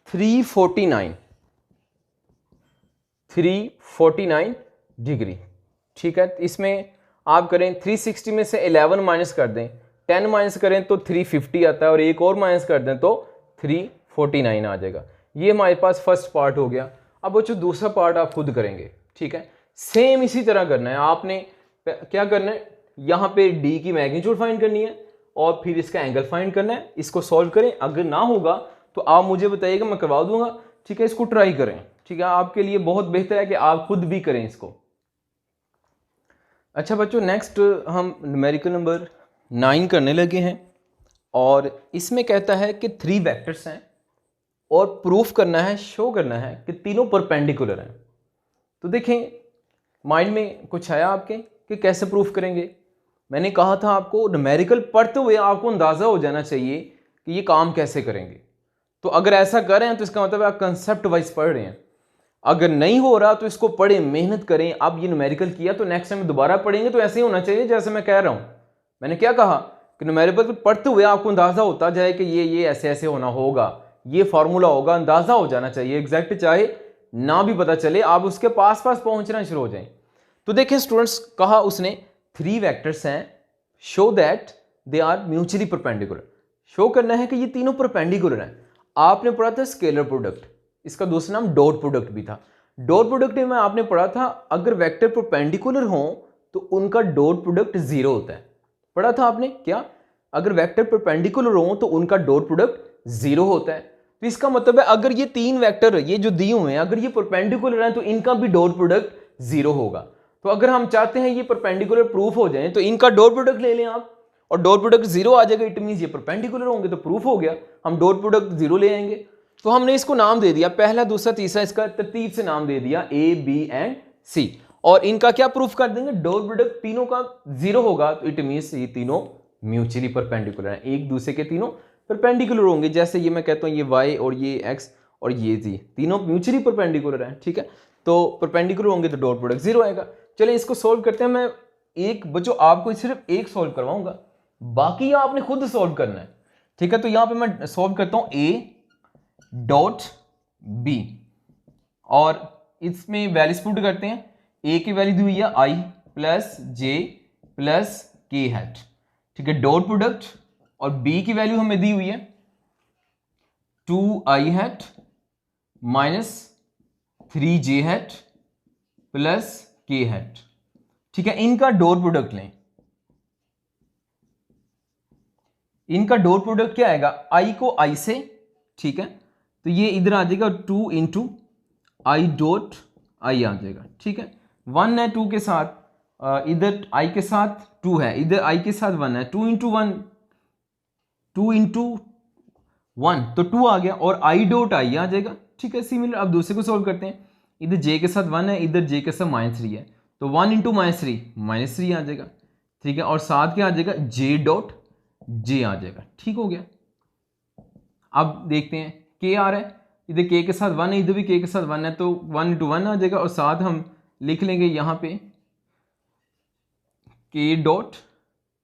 A: 349 डिग्री, ठीक है। इसमें आप करें 360 में से 11 माइनस कर दें, 10 माइनस करें तो 350 आता है, और एक और माइनस कर दें तो 349 आ जाएगा। ये हमारे पास फर्स्ट पार्ट हो गया। अब बच्चों दूसरा पार्ट आप खुद करेंगे, ठीक है। सेम इसी तरह करना है, आपने क्या करना है, यहाँ पे डी की मैग्नीट्यूड फाइंड करनी है और फिर इसका एंगल फाइंड करना है। इसको सॉल्व करें, अगर ना होगा तो आप मुझे बताइएगा, मैं करवा दूंगा, ठीक है। इसको ट्राई करें, ठीक है, आपके लिए बहुत बेहतर है कि आप खुद भी करें इसको। अच्छा बच्चों, नेक्स्ट हम न्यूमेरिकल नंबर 9 करने लगे हैं, और इसमें कहता है कि 3 वेक्टर्स हैं और प्रूफ करना है, शो करना है कि तीनों परपेंडिकुलर हैं। तो देखें माइंड में कुछ आया आपके कि कैसे प्रूफ करेंगे। मैंने कहा था आपको न्यूमेरिकल पढ़ते हुए आपको अंदाज़ा हो जाना चाहिए कि ये काम कैसे करेंगे। तो अगर ऐसा कर रहे हैं तो इसका मतलब आप कंसेप्ट वाइज पढ़ रहे हैं। अगर नहीं हो रहा तो इसको पढ़ें, मेहनत करें। अब ये न्यूमेरिकल किया तो नेक्स्ट टाइम दोबारा पढ़ेंगे तो ऐसे ही होना चाहिए जैसे मैं कह रहा हूँ। मैंने क्या कहा कि न्यूमेरिकल पढ़ते हुए आपको अंदाज़ा होता जाए कि ये ऐसे ऐसे होना होगा, ये फॉर्मूला होगा, अंदाज़ा हो जाना चाहिए। एग्जैक्ट चाहे ना भी पता चले, आप उसके पास पहुंचना शुरू हो जाएं। तो देखिए स्टूडेंट्स, कहा उसने 3 वेक्टर्स हैं, show that they are mutually perpendicular. Show करना है कि ये तीनों परपेंडिकुलर हैं। आपने पढ़ा था स्केलर प्रोडक्ट, इसका दूसरा नाम डॉट प्रोडक्ट भी था। डॉट प्रोडक्ट में आपने पढ़ा था अगर वेक्टर परपेंडिकुलर हो तो उनका डॉट प्रोडक्ट 0 होता है। पढ़ा था आपने क्या, अगर वेक्टर परपेंडिकुलर हो तो उनका डॉट प्रोडक्ट 0 होता है। तो इसका मतलब है अगर ये 3 वेक्टर ये जो दिए हुए हैं अगर ये परपेंडिकुलर हैं तो इनका भी डॉट प्रोडक्ट 0 होगा। तो अगर हम चाहते हैं ये परपेंडिकुलर प्रूफ हो जाए तो इनका डॉट प्रोडक्ट ले लें आप, और डॉट प्रोडक्ट 0 आ जाएगा, इट मींस ये परपेंडिकुलर होंगे, तो प्रूफ हो गया। हम डॉट प्रोडक्ट 0 ले आएंगे। तो हमने इसको नाम दे दिया, पहला दूसरा तीसरा, इसका तरतीब से नाम दे दिया A, B एंड C, और इनका क्या प्रूफ कर देंगे, डॉट प्रोडक्ट तीनों का 0 होगा, तो इट मींस ये तीनों म्यूचुअली परपेंडिकुलर हैं, एक दूसरे के तीनों परपेंडिकुलर होंगे। जैसे ये मैं कहता हूँ ये y और ये x और ये z तीनों म्यूचुअली परपेंडिकुलर हैं, ठीक है। तो परपेंडिकुलर होंगे तो डॉट प्रोडक्ट 0 आएगा। चलिए इसको सोल्व करते हैं। मैं एक बच्चों आपको सिर्फ एक सोल्व करवाऊंगा, बाकी आपने खुद सोल्व करना है, ठीक है। तो यहां पे मैं सोल्व करता हूं a डॉट b, और इसमें वैल्यूज पुट करते हैं। a की वैल्यू दी हुई है i plus j plus k hat, ठीक है, डॉट प्रोडक्ट, और b की वैल्यू हमें दी हुई है 2i hat minus 3j hat plus k hat. ठीक है, इनका डॉट प्रोडक्ट लें। इनका डॉट प्रोडक्ट क्या आएगा, i को i से, ठीक है, तो ये इधर आ जाएगा 2 इंटू आई डॉट आई आ जाएगा। ठीक है, 1 है 2 के साथ, इधर i के साथ 2 है, इधर i के साथ 1 है, 2 इंटू 1, 2 इंटू 1 तो 2 आ गया और i डॉट आई आ जाएगा। ठीक है, सिमिलर अब दूसरे को सॉल्व करते हैं। इधर j के साथ 1 है, इधर j के साथ -3 है, तो 1 इंटू -3 आ जाएगा। ठीक है, और साथ क्या आ जाएगा, j डॉट j आ जाएगा। ठीक हो गया। अब देखते हैं k आ रहा है, इधर k के साथ 1 है, इधर भी k के साथ 1 है, तो 1 इंटू 1 आ जाएगा और साथ हम लिख लेंगे यहाँ पे k डॉट,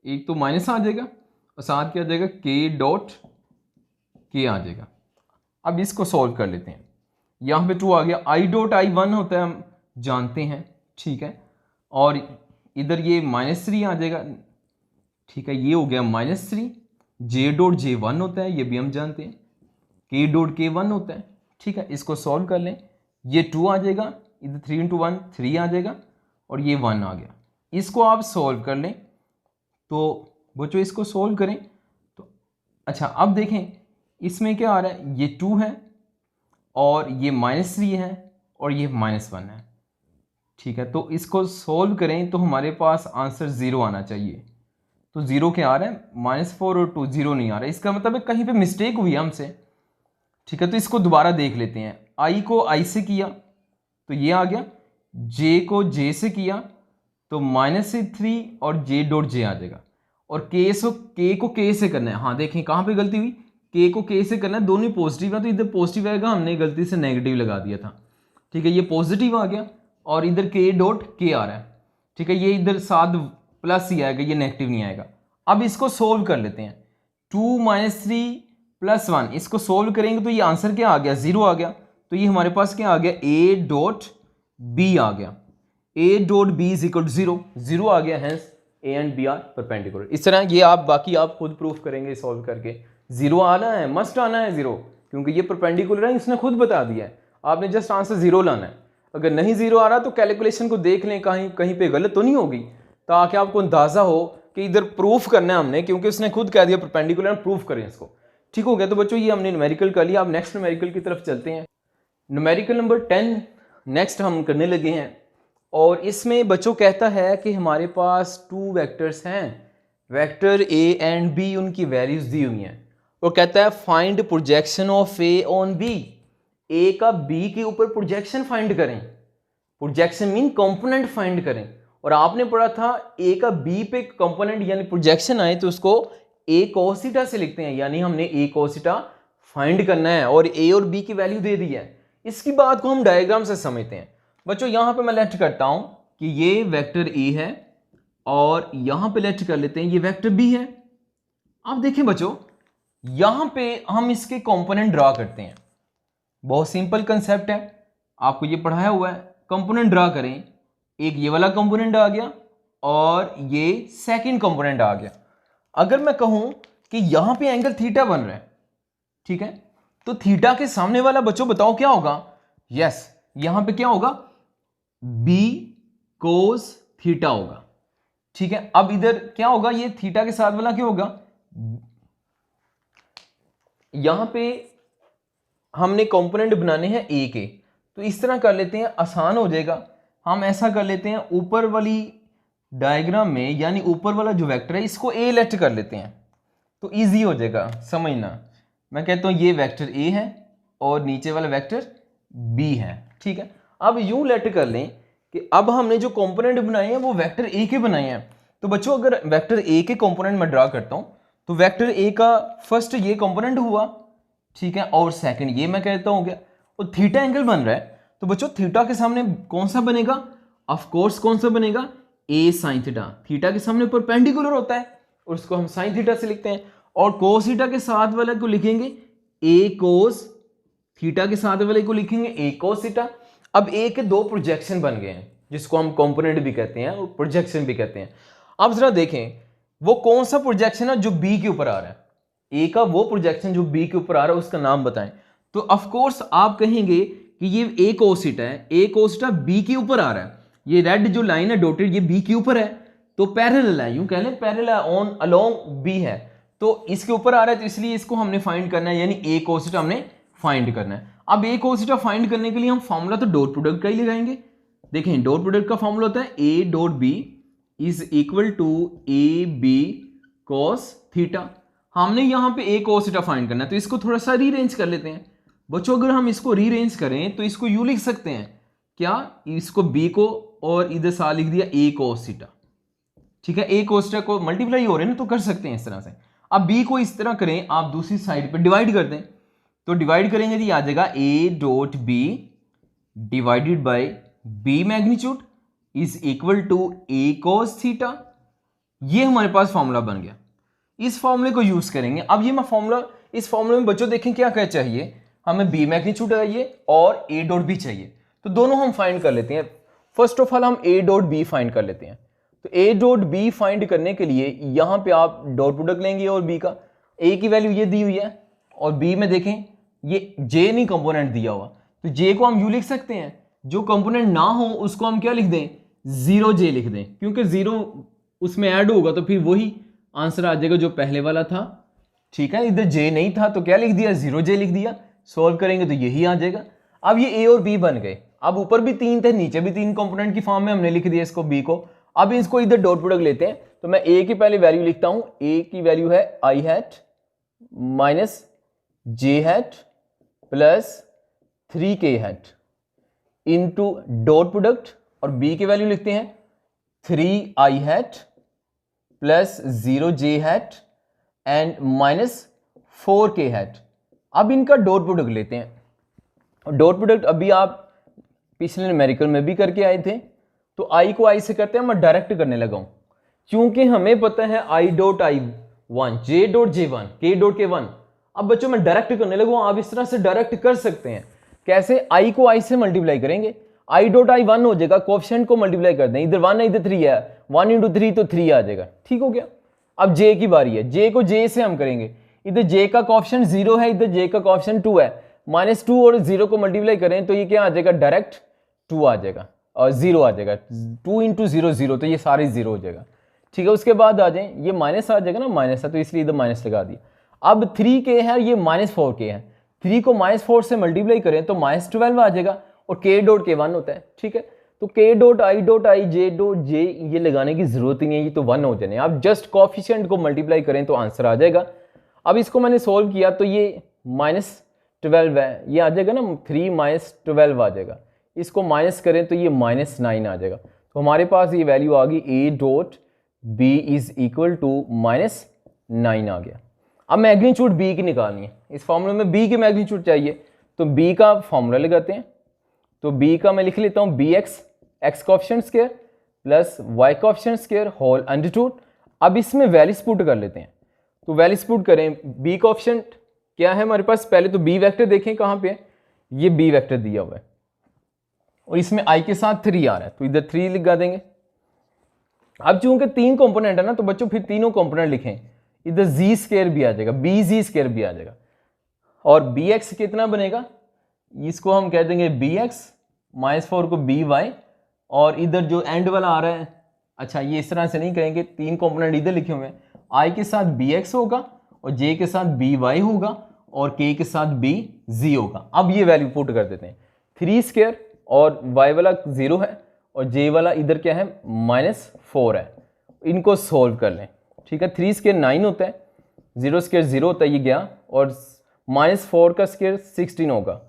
A: एक तो माइनस आ जाएगा और साथ क्या आ जाएगा, k डॉट k आ जाएगा। अब इसको सॉल्व कर लेते हैं। यहाँ पे 2 आ गया, i डॉट आई 1 होता है हम जानते हैं। ठीक है, और इधर ये -3 आ जाएगा। ठीक है, ये हो गया -3, j डॉट j 1 होता है, ये भी हम जानते हैं, k डॉट k 1 होता है। ठीक है, इसको सॉल्व कर लें, ये 2 आ जाएगा, इधर 3 इंटू 1 3 आ जाएगा और ये 1 आ गया। इसको आप सॉल्व कर लें, तो बच्चों इसको सॉल्व करें तो अच्छा अब देखें इसमें क्या आ रहा है, ये 2 है और ये -3 है और ये -1 है। ठीक है, तो इसको सॉल्व करें तो हमारे पास आंसर 0 आना चाहिए। तो 0 क्या आ रहा है, -4 और 2, 0 नहीं आ रहा है। इसका मतलब है कहीं पे मिस्टेक हुई है हमसे। ठीक है, तो इसको दोबारा देख लेते हैं। i को i से किया तो ये आ गया, j को j से किया तो -3 और j डॉट j आ जाएगा, और k को k से करना है। हाँ देखें कहाँ पे गलती हुई, k को k से करना है, दोनों पॉजिटिव है तो इधर पॉजिटिव आएगा, हमने गलती से नेगेटिव लगा दिया था। ठीक है, ये पॉजिटिव आ गया और इधर k डॉट k आ रहा है। ठीक है, ये इधर साथ प्लस ही आएगा, ये नेगेटिव नहीं आएगा। अब इसको सोल्व कर लेते हैं। 2 - 3 + 1, इसको सोल्व करेंगे तो ये आंसर क्या आ गया, 0 आ गया। तो ये हमारे पास क्या आ गया, a डॉट b आ गया, a dot b is equal to 0, 0 आ गया, hence a and b are perpendicular. इस तरह ये आप बाकी आप खुद प्रूफ करेंगे सॉल्व करके। 0 आना है, मस्ट आना है 0, क्योंकि ये परपेंडिकुलर है, इसने खुद बता दिया है। आपने जस्ट आंसर 0 लाना है। अगर नहीं 0 आ रहा तो कैलकुलेशन को देख लें, कहीं कहीं पे गलत तो नहीं होगी, ताकि आपको अंदाजा हो कि इधर प्रूफ करना है हमने, क्योंकि उसने खुद कह दिया परपेंडिकुलर, प्रूफ करें इसको। ठीक हो गया। तो बच्चों ये हमने न्यूमेरिकल कर लिया। अब नेक्स्ट न्यूमेरिकल की तरफ चलते हैं। न्यूमेरिकल नंबर 10 नेक्स्ट हम करने लगे हैं, और इसमें बच्चों कहता है कि हमारे पास 2 वेक्टर्स हैं, वेक्टर a एंड b, उनकी वैल्यूज दी हुई हैं, और कहता है find projection of a on b, a का b के ऊपर प्रोजेक्शन फाइंड करें। प्रोजेक्शन मीन कंपोनेंट फाइंड करें। और आपने पढ़ा था a का b पे कंपोनेंट यानी प्रोजेक्शन आए तो उसको a cos थीटा से लिखते हैं, यानी हमने a cos थीटा फाइंड करना है और a और b की वैल्यू दे दी है। इसकी बात को हम डायग्राम से समझते हैं। बच्चों यहां पे मैं लेट करता हूं कि ये वेक्टर a है और यहां पे लेट कर लेते हैं ये वेक्टर b है। अब देखें बच्चों यहां पे हम इसके कंपोनेंट ड्रा करते हैं। बहुत सिंपल कंसेप्ट है, आपको ये पढ़ाया हुआ है। कंपोनेंट ड्रा करें, एक ये वाला कंपोनेंट आ गया और ये सेकंड कंपोनेंट आ गया। अगर मैं कहूं कि यहां पे एंगल थीटा बन रहा है, ठीक है, तो थीटा के सामने वाला बच्चों बताओ क्या होगा, यस यहां पे क्या होगा, b cos थीटा होगा। ठीक है, अब इधर क्या होगा, ये थीटा के साथ वाला क्या होगा, यहां पे हमने कंपोनेंट बनाने हैं a के, तो इस तरह कर लेते हैं, आसान हो जाएगा। हम ऐसा कर लेते हैं, ऊपर वाली डायग्राम में यानी ऊपर वाला जो वेक्टर है इसको a लेट कर लेते हैं, तो इजी हो जाएगा समझना। मैं कहता हूं ये वेक्टर a है और नीचे वाला वेक्टर b है। ठीक है, अब यूं लेट कर लें कि अब हमने जो कंपोनेंट बनाए हैं वो वेक्टर a के बनाए हैं। तो बच्चों अगर वेक्टर a के कंपोनेंट मैं ड्रा करता हूं तो वेक्टर a का फर्स्ट ये कंपोनेंट हुआ, ठीक है, और सेकंड ये मैं कहता हूं गया, और थीटा एंगल बन रहा है। तो बच्चों थीटा के सामने कौन सा बनेगा, ऑफ कोर्स कौन सा बनेगा, a sin थीटा। थीटा के सामने परपेंडिकुलर होता है और उसको हम sin थीटा से लिखते हैं, और cos थीटा के साथ वाले को लिखेंगे a cos थीटा, के साथ वाले को लिखेंगे a cos थीटा। अब a के दो प्रोजेक्शन बन गए हैं जिसको हम कंपोनेंट भी कहते हैं और प्रोजेक्शन भी कहते हैं। अब जरा देखें वो कौन सा प्रोजेक्शन है जो b के ऊपर आ रहा है। ए का वो प्रोजेक्शन जो बी के ऊपर आ रहा है उसका नाम बताएं। तो ऑफ कोर्स आप कहेंगे कि ये ए cos थीटा है, ए cos थीटा बी के ऊपर आ रहा है, ये रेड जो लाइन है डॉटेड ये बी के ऊपर है, तो पैरेलल है, यूं कह लें पैरेलल ऑन अलोंग बी है, तो इसके ऊपर आ रहा है, तो इसलिए इसको हमने फाइंड करना है, यानी ए cos थीटा हमने फाइंड करना है। अब ए cos थीटा फाइंड करने के लिए हम फॉर्मूला तो डॉट प्रोडक्ट का ही लगाएंगे। देखें डॉट प्रोडक्ट का फॉर्मूला होता है A dot B is equal to A B cos theta. हमने यहाँ पे ए cos थीटा फाइंड करना है, तो इसको थोड़ा सा रीअरेंज कर लेते हैं बच्चों। अगर हम इसको रीअरेंज करें तो इसको यू लिख सकते हैं, क्या, इसको बी को और इधर सा लिख दिया ए cos थीटा, ठीक है। ए cos थीटा को मल्टीप्लाई हो रहे हैं ना, तो कर सकते हैं इस तरह से। अब बी को इस तरह करें, आप दूसरी साइड पे डिवाइड कर दें, तो डिवाइड करेंगे तो आ जाएगा A dot B divided by B magnitude is equal to A cos theta. ये हमारे पास फॉर्मूला बन गया, इस फॉर्मूले को यूज करेंगे। अब ये मैं फॉर्मूला, इस फॉर्मूले में बच्चों देखें क्या क्या चाहिए, हमें बी मैग्नीट्यूड चाहिए और ए डॉट बी चाहिए, तो दोनों हम फाइंड कर लेते हैं। फर्स्ट ऑफ ऑल हम ए डॉट बी फाइंड कर लेते हैं। तो ए डॉट बी फाइंड करने के लिए यहां पे आप डॉट प्रोडक्ट लेंगे और बी का, ए की वैल्यू ये दी हुई है और बी में देखें ये जे नहीं कंपोनेंट दिया हुआ, तो जे को हम यू लिख सकते हैं, जो कंपोनेंट ना हो उसको हम क्या लिख दें, जीरो जे लिख दें, क्योंकि जीरो उसमें ऐड होगा तो फिर वही आंसर आ जाएगा जो पहले वाला था, ठीक है। इधर जे नहीं था तो क्या लिख दिया, जीरो जे लिख दिया, सॉल्व करेंगे तो यही आ जाएगा। अब ये ए और बी बन गए, अब ऊपर भी तीन थे नीचे भी तीन कंपोनेंट की फॉर्म में हमने लिख दिया इसको बी को। अब इसको इधर डॉट प्रोडक्ट लेते हैं, तो मैं ए की पहले वैल्यू लिखता हूं, ए की वैल्यू है i hat minus j hat plus 3k hat into dot product, और बी की वैल्यू लिखते हैं 3i hat plus 0j hat and minus 4k hat. अब इनका डॉट प्रोडक्ट लेते हैं, और डॉट प्रोडक्ट अभी आप पिछले न्यूमेरिकल में भी करके आए थे, तो i को i से करते हैं, मैं डायरेक्ट करने लगा हूं, क्योंकि हमें पता है i dot i1 j dot j1 k dot k1। अब बच्चों मैं डायरेक्ट करने लगा, आप इस तरह से डायरेक्ट कर सकते हैं। कैसे, i को i से मल्टीप्लाई करेंगे, i डॉट i 1 हो जाएगा, कोएफिशिएंट को मल्टीप्लाई कर दें, इधर 1 है इधर 3 है, 1 इंटू 3 तो 3 आ जाएगा, ठीक हो गया। अब j की बारी है, j को j से हम करेंगे, इधर j का कोएफिशिएंट 0 है, इधर j का कोएफिशिएंट 2 है, -2 और 0 को मल्टीप्लाई करें तो ये क्या आ जाएगा, डायरेक्ट 2 आ जाएगा और 0 आ जाएगा, 2 इंटू 0 0, तो ये सारे 0 हो जाएगा, ठीक है। उसके बाद आ जाए, ये माइनस आ जाएगा ना, माइनस है तो इसलिए इधर माइनस लगा दिया। अब 3k है, ये -4k है, 3 को -4 से मल्टीप्लाई करें तो -12 आ जाएगा, और k डॉट k1 होता है, ठीक है। तो k dot i dot i j dot j ये लगाने की जरूरत ही नहीं है, ये तो 1 हो जाने, आप जस्ट कोएफिशिएंट को मल्टीप्लाई करें तो आंसर आ जाएगा। अब इसको मैंने सोल्व किया तो ये -12 है, ये आ जाएगा ना 3 -12 आ जाएगा, इसको माइनस करें तो ये -9 आ जाएगा, तो हमारे पास ये वैल्यू आ गई a dot b is equal to -9 आ गया। अब मैग्नीट्यूड b की निकालनी है, इस फॉर्मूले में b की मैग्नीट्यूड चाहिए, तो b का फॉर्मूला लगाते हैं। तो b का मैं लिख लेता हूँ bx x coefficient square plus y coefficient square whole under root. अब इसमें वैल्यूज पुट कर लेते हैं, तो वैल्यूज पुट करें, b कोएफिशिएंट क्या है हमारे पास, पहले तो b वेक्टर देखें कहाँ पे है, ये b वेक्टर दिया हुआ है और इसमें i के साथ 3 आ रहा है, तो इधर 3 लगा देंगे। अब चूंकि 3 कंपोनेंट है ना, तो बच्चों फिर तीनों कंपोनेंट लिखें, इधर जी स्क्वायर भी आ जाएगा, बी जी स्क्वायर भी आ जाएगा, और बी एक्स कितना बनेगा, इसको हम कह देंगे बी एक्स -4 को बी वाई, और इधर जो एंड वाला आ रहा है, अच्छा ये इस तरह से नहीं कहेंगे, 3 कंपोनेंट इधर लिखे हुए हैं, आई के साथ बी एक्स होगा और जे के साथ बी वाई होगा और के के साथ बी जी होगा। अब ये वैल्यू पुट कर देते हैं, 3 स्क्वायर और y वाला 0 है और j वाला इधर क्या है -4 है, इनको सोल्व कर लें, ठीक है। 3 स्क्वायर 9 होता है, 0 स्क्वायर 0 होता है, ये गया, और -4 का स्क्वायर 16 होगा,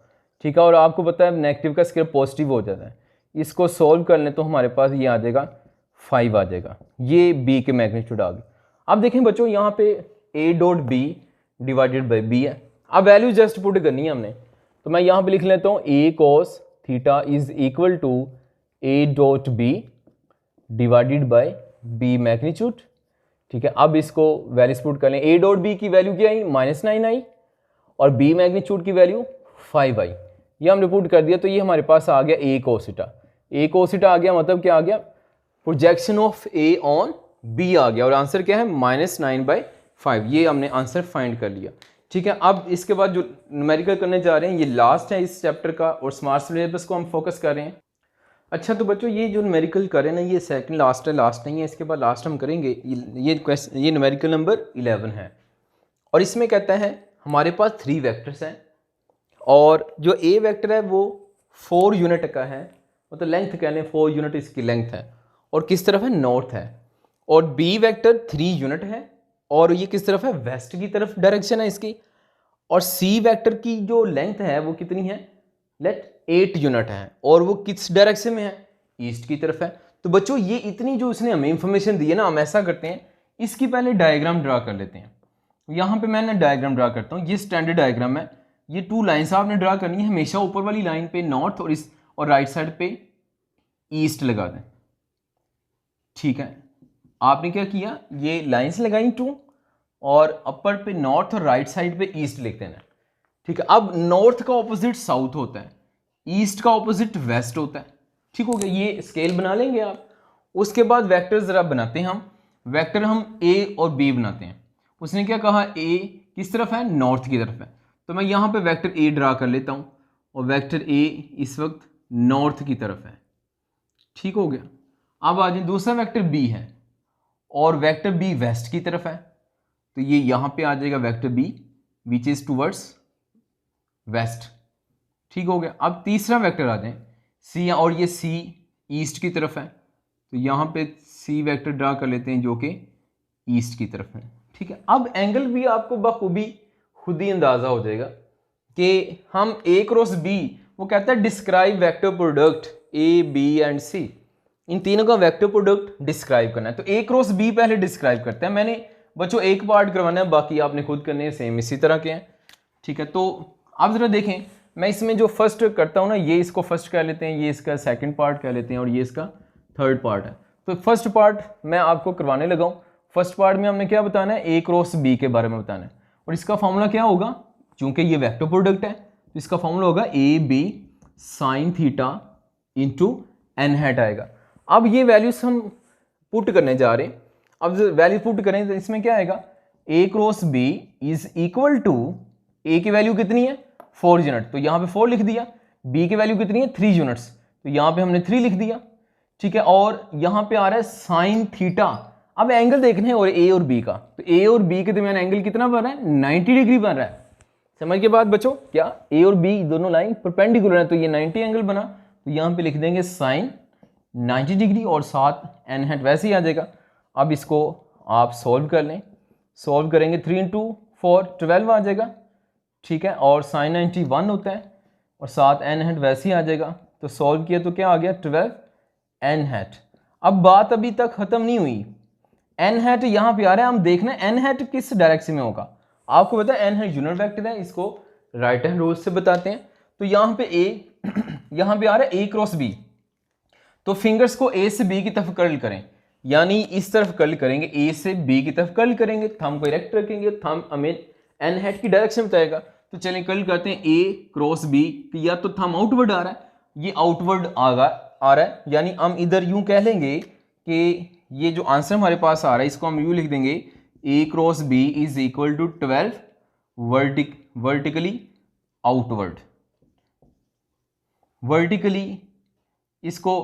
A: ठीक है। और आपको पता है नेगेटिव का स्क्वायर पॉजिटिव हो जाता है, इसको सोल्व कर लें तो हमारे पास ये आ जाएगा 5 आ जाएगा, ये b के मैग्नीट्यूड आ गई। अब देखें बच्चों यहाँ पे a dot b divided by b है, अब वैल्यू जस्ट पुट करनी है हमने, तो मैं यहाँ पे लिख लेता हूँ a cos theta is equal to a dot b divided by b magnitude, ठीक है। अब इसको वैल्यूज पुट कर लें, a डॉट b की वैल्यू क्या आई, -9 आई, और b मैग्नीट्यूड की वैल्यू 5 आई, ये हमने पुट कर दिया, तो ये हमारे पास आ गया a cos theta. a cos theta आ गया, मतलब क्या आ गया, projection of a on b आ गया, और आंसर क्या है -9/5 5। ये हमने आंसर फाइंड कर लिया। ठीक है, अब इसके बाद जो न्यूमेरिकल करने जा रहे हैं ये लास्ट है इस चैप्टर का, और स्मार्ट सिलेबस को हम फोकस कर रहे हैं। अच्छा तो बच्चों ये जो न्यूमेरिकल कर रहे हैं ना, ये सेकंड लास्ट है, लास्ट नहीं है, इसके बाद लास्ट हम करेंगे। ये न्यूमेरिकल नंबर 11 है, और इसमें कहता है हमारे पास 3 वेक्टर्स हैं, और जो ए वेक्टर है वो 4 यूनिट का है, मतलब लेंथ कह लें 4 यूनिट इसकी लेंथ है, और किस तरफ है, नॉर्थ है। और बी वेक्टर 3 यूनिट है, और ये किस तरफ है, वेस्ट की तरफ डायरेक्शन है इसकी। और सी वेक्टर की जो लेंथ है वो कितनी है, लेट 8 यूनिट है, और वो किस डायरेक्शन में है, ईस्ट की तरफ है। तो बच्चों ये इतनी जो इसने हमें इंफॉर्मेशन दी है ना, हम ऐसा करते हैं इसकी पहले डायग्राम ड्रा कर लेते हैं। यहाँ पे मैंने डायग्राम ड्रा करता हूँ, ये स्टैंडर्ड डायग्राम है। ये 2 लाइन्स आपने ड्रा करनी है, हमेशा ऊपर वाली लाइन पे नॉर्थ और राइट साइड पे ईस्ट लगा दें। ठीक है, आपने क्या किया, ये लाइंस लगाई 2, और अपर पे नॉर्थ और राइट साइड पे ईस्ट लिख देना। ठीक है, अब नॉर्थ का ऑपोजिट साउथ होता है, ईस्ट का ऑपोजिट वेस्ट होता है। ठीक हो गया, ये स्केल बना लेंगे आप। उसके बाद वेक्टर जरा बनाते हैं हम। वेक्टर हम ए और बी बनाते हैं। उसने क्या कहा, ए किस तरफ है, नॉर्थ की तरफ है, तो मैं यहाँ पे वेक्टर ए ड्रा कर लेता हूँ, और वेक्टर ए इस वक्त नॉर्थ की तरफ है। ठीक हो गया। अब आ जाए, दूसरा वेक्टर बी है, और वेक्टर बी वेस्ट की तरफ है, तो ये यहाँ पे आ जाएगा vector B which is towards west. ठीक हो गया। अब तीसरा वेक्टर आ जाए सी, और ये सी ईस्ट की तरफ है, तो यहाँ पे सी वेक्टर ड्रा कर लेते हैं जो कि ईस्ट की तरफ है। ठीक है, अब एंगल भी आपको बखूबी खुद ही अंदाजा हो जाएगा कि हम ए क्रॉस बी, वो कहता है describe vector product a b and c, इन तीनों का वेक्टर प्रोडक्ट डिस्क्राइब करना है। तो ए क्रॉस बी पहले डिस्क्राइब करते हैं। मैंने बच्चों एक पार्ट करवाना है, बाकी आपने खुद करने हैं, सेम इसी तरह के हैं। ठीक है, तो आप जरा देखें, मैं इसमें जो फर्स्ट करता हूँ ना, ये इसको फर्स्ट कह लेते हैं, ये इसका सेकंड पार्ट कह लेते हैं, और ये इसका थर्ड पार्ट है। तो फर्स्ट पार्ट मैं आपको करवाने लगा हूँ। फर्स्ट पार्ट में हमने क्या बताना है, ए क्रॉस बी के बारे में बताना है, और इसका फॉर्मूला क्या होगा, चूंकि ये वेक्टर प्रोडक्ट है तो इसका फॉर्मूला होगा A B sine theta into N hat आएगा। अब ये वैल्यूज हम पुट करने जा रहे हैं। अब वैल्यू पुट करें तो इसमें क्या आएगा, a cross b is equal to, a की वैल्यू कितनी है 4 यूनिट, तो यहाँ पे 4 लिख दिया। बी की वैल्यू कितनी है 3 यूनिट्स, तो यहाँ पे हमने 3 लिख दिया। ठीक है, और यहाँ पे आ रहा है साइन थीटा। अब एंगल देखने हैं और ए और बी का, तो ए और बी के दरमियान एंगल कितना बन रहा है, 90 डिग्री बन रहा है। समझ के बाद बच्चों, क्या ए और बी दोनों लाइन परपेंडिकुलर है, तो ये 90 एंगल बना, तो यहाँ पे लिख देंगे साइन 90 डिग्री, और साथ एन हैट वैसे ही आ जाएगा। अब इसको आप सॉल्व कर लें, सॉल्व करेंगे 3 इंटू 4 12 आ जाएगा। ठीक है, और साइन 90 1 होता है, और साथ एन हैट वैसे ही आ जाएगा। तो सॉल्व किया तो क्या आ गया 12 एन हैट। अब बात अभी तक खत्म नहीं हुई, एन हैट यहाँ पे आ रहा है, हम देखना है एन हैट किस डायरेक्शन में होगा। आपको पता है एन हैट यूनिट वेक्टर है, इसको राइट हैंड रूल से बताते हैं। तो यहाँ पे ए यहाँ पे आ रहा है ए क्रॉस बी, तो फिंगर्स को ए से बी की तरफ कर्ल करें, यानी इस तरफ कर्ल करेंगे, ए से बी की तरफ कर्ल करेंगे, थंब को इरेक्ट रखेंगे, थंब हमें एन हैट की डायरेक्शन बताएगा। तो चलें कर्ल करते हैं ए क्रॉस बी, या तो थंब आउटवर्ड आ रहा है, ये आउटवर्ड आ रहा है, यानी हम इधर यूं कह लेंगे कि ये जो आंसर हमारे पास आ रहा है इसको हम यूं लिख देंगे, a cross b is equal to 12 vertically outward. Vertically इसको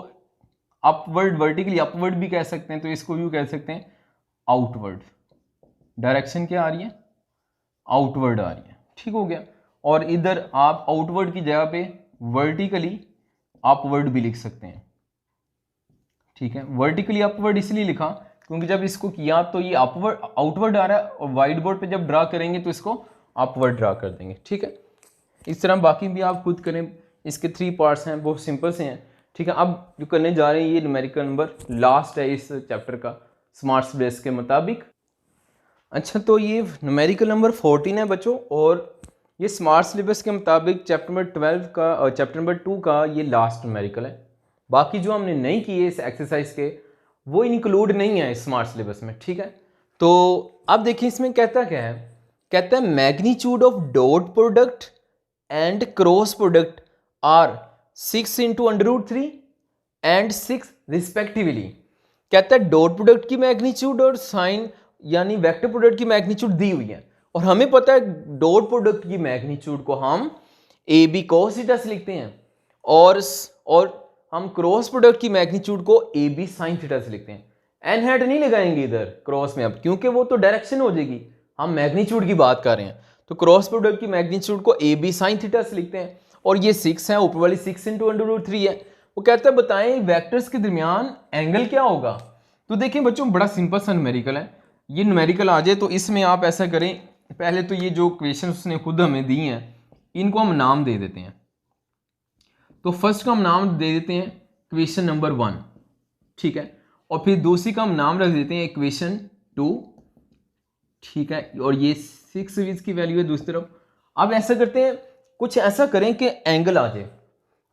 A: अपवर्ड, वर्टिकली अपवर्ड भी कह सकते हैं, तो इसको यूं कह सकते हैं आउटवर्ड। डायरेक्शन क्या आ रही है, आउटवर्ड आ रही है। ठीक हो गया। और इधर आप आउटवर्ड की जगह पे वर्टिकली अपवर्ड भी लिख सकते हैं। ठीक है, वर्टिकली अपवर्ड इसलिए लिखा क्योंकि जब इसको किया तो ये अपवर्ड आउटवर्ड आ रहा है, और व्हाइट बोर्ड पे जब ड्रा करेंगे तो इसको अपवर्ड ड्रा कर देंगे। ठीक है, इस तरह बाकी भी आप खुद करें। इसके 3 पार्ट्स हैं, बहुत सिंपल से हैं। ठीक है, अब जो करने जा रहे हैं ये न्यूमेरिकल नंबर लास्ट है इस चैप्टर का स्मार्ट सिलेबस के मुताबिक। अच्छा, तो ये न्यूमेरिकल नंबर 14 है बच्चों, और ये स्मार्ट सिलेबस के मुताबिक चैप्टर नंबर 12 का और चैप्टर नंबर 2 का ये लास्ट न्यूमेरिकल है। बाकी जो हमने नहीं किए इस एक्सरसाइज के वो इंक्लूड नहीं है स्मार्ट सिलेबस में। ठीक है, तो अब देखिए इसमें कहता क्या है, कहता है magnitude of dot product and cross product are 6 into √3 and 6 respectively. कहता है डॉट प्रोडक्ट की मैग्नीट्यूड और साइन यानी वेक्टर प्रोडक्ट की मैग्नीट्यूड दी हुई है और हमें पता है डॉट प्रोडक्ट की मैग्नीट्यूड को हम ए बी cos थीटा से लिखते हैं और हम क्रॉस प्रोडक्ट की मैग्नीट्यूड को ए बी साइन थीटा से लिखते हैं। एन हैट नहीं लगाएंगे इधर क्रॉस में अब, क्योंकि वो तो डायरेक्शन हो जाएगी, हम मैग्नीट्यूड की बात कर रहे हैं। तो क्रॉस प्रोडक्ट की मैग्नीट्यूड को ए बी साइन थीटा से लिखते हैं और ये 6 है, ऊपर वाली 6 इंटू √3 है। वो कहता है बताएं वेक्टर्स के दरमियान एंगल क्या होगा। तो देखिए बच्चों बड़ा सिंपल सा न्यूमेरिकल है, ये न्यूमेरिकल आ जाए तो इसमें आप ऐसा करें, पहले तो ये जो क्वेश्चन उसने खुद हमें दी हैं इनको हम नाम दे देते हैं। तो फर्स्ट का हम नाम दे देते हैं क्वेश्चन नंबर 1, ठीक है, और फिर दूसरी का हम नाम रख देते हैं इक्वेशन 2, ठीक है, और ये 6 की वैल्यू है दूसरी तरफ। अब ऐसा करते हैं, कुछ ऐसा करें कि एंगल आ जाए।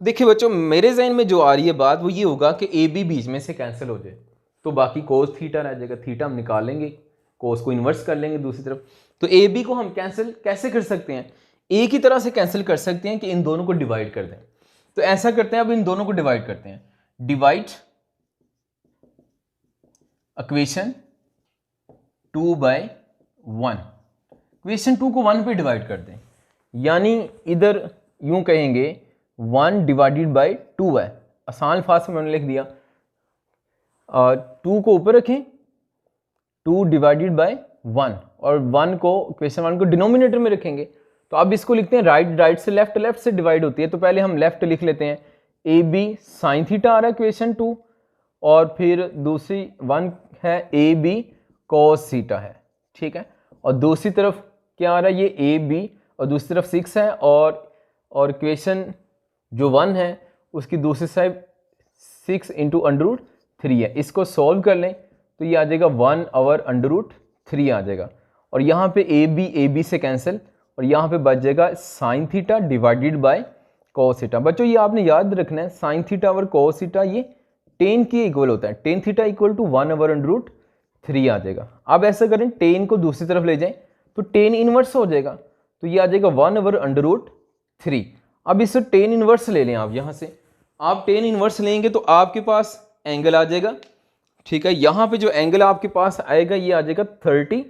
A: देखिए बच्चों मेरे जहन में जो आ रही है बात वो ये होगा कि ए बी बीच में से कैंसिल हो जाए तो बाकी कोस थीटा रह जाएगा, थीटा हम निकाल लेंगे, कोस को इन्वर्स कर लेंगे दूसरी तरफ। तो ए बी को हम कैंसिल कैसे कर सकते हैं, ए की तरह से कैंसिल कर सकते हैं कि इन दोनों को डिवाइड कर दें। तो ऐसा करते हैं, अब इन दोनों को डिवाइड करते हैं, डिवाइड इक्वेशन 2/1, इक्वेशन 2 को 1 पे डिवाइड कर दें, यानी इधर यूं कहेंगे 1 डिवाइडेड बाई 2 है, आसान फास्ट में मैंने लिख दिया। 2 को ऊपर रखें, 2 डिवाइडेड बाई 1 और 1 को इक्वेशन 1 को डिनोमिनेटर में रखेंगे। तो अब इसको लिखते हैं राइट से लेफ्ट, लेफ्ट से डिवाइड होती है तो पहले हम लेफ्ट लिख लेते हैं, ए बी साइन थीटा आ रहा है इक्वेशन 2 और फिर दूसरी 1 है ए बी कॉस थीटा है, ठीक है, और दूसरी तरफ क्या आ रहा है, ये ए बी और दूसरी तरफ 6 है और इक्वेशन जो 1 है उसकी दूसरी साइड 6 इंटू √3 है। इसको सॉल्व कर लें तो ये आ जाएगा 1/√3 आ जाएगा और यहाँ पे ए बी से कैंसिल और यहाँ पे बच जाएगा sine theta divided by cos theta. बच्चों ये आपने याद रखना है, साइन थीटा और कॉस थीटा ये टेन के इक्वल होता है, टेन थीटा इक्वल टू 1/√3 आ जाएगा। अब ऐसा करें टेन को दूसरी तरफ ले जाएं तो टेन इनवर्स हो जाएगा, तो ये आ जाएगा 1/√3। अब इससे टेन इनवर्स ले लें, आप यहाँ से आप टेन इनवर्स लेंगे तो आपके पास एंगल आ जाएगा, ठीक है, यहाँ पे जो एंगल आपके पास आएगा ये आ जाएगा 30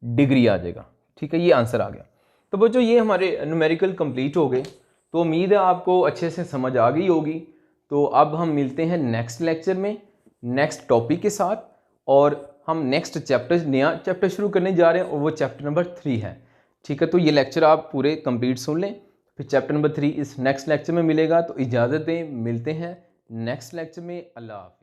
A: डिग्री आ जाएगा, ठीक है, ये आंसर आ गया। तो बच्चों ये हमारे न्यूमेरिकल कंप्लीट हो गए, तो उम्मीद है आपको अच्छे से समझ आ गई होगी। तो अब हम मिलते हैं नेक्स्ट लेक्चर में नेक्स्ट टॉपिक के साथ और हम नेक्स्ट चैप्टर नया चैप्टर शुरू करने जा रहे हैं और वो चैप्टर नंबर 3 है, ठीक है। तो ये लेक्चर आप पूरे कंप्लीट सुन लें, फिर चैप्टर नंबर 3 इस नेक्स्ट लेक्चर में मिलेगा। तो इजाज़त दें, मिलते हैं नेक्स्ट लेक्चर में। अल्लाह हाफ़िज़।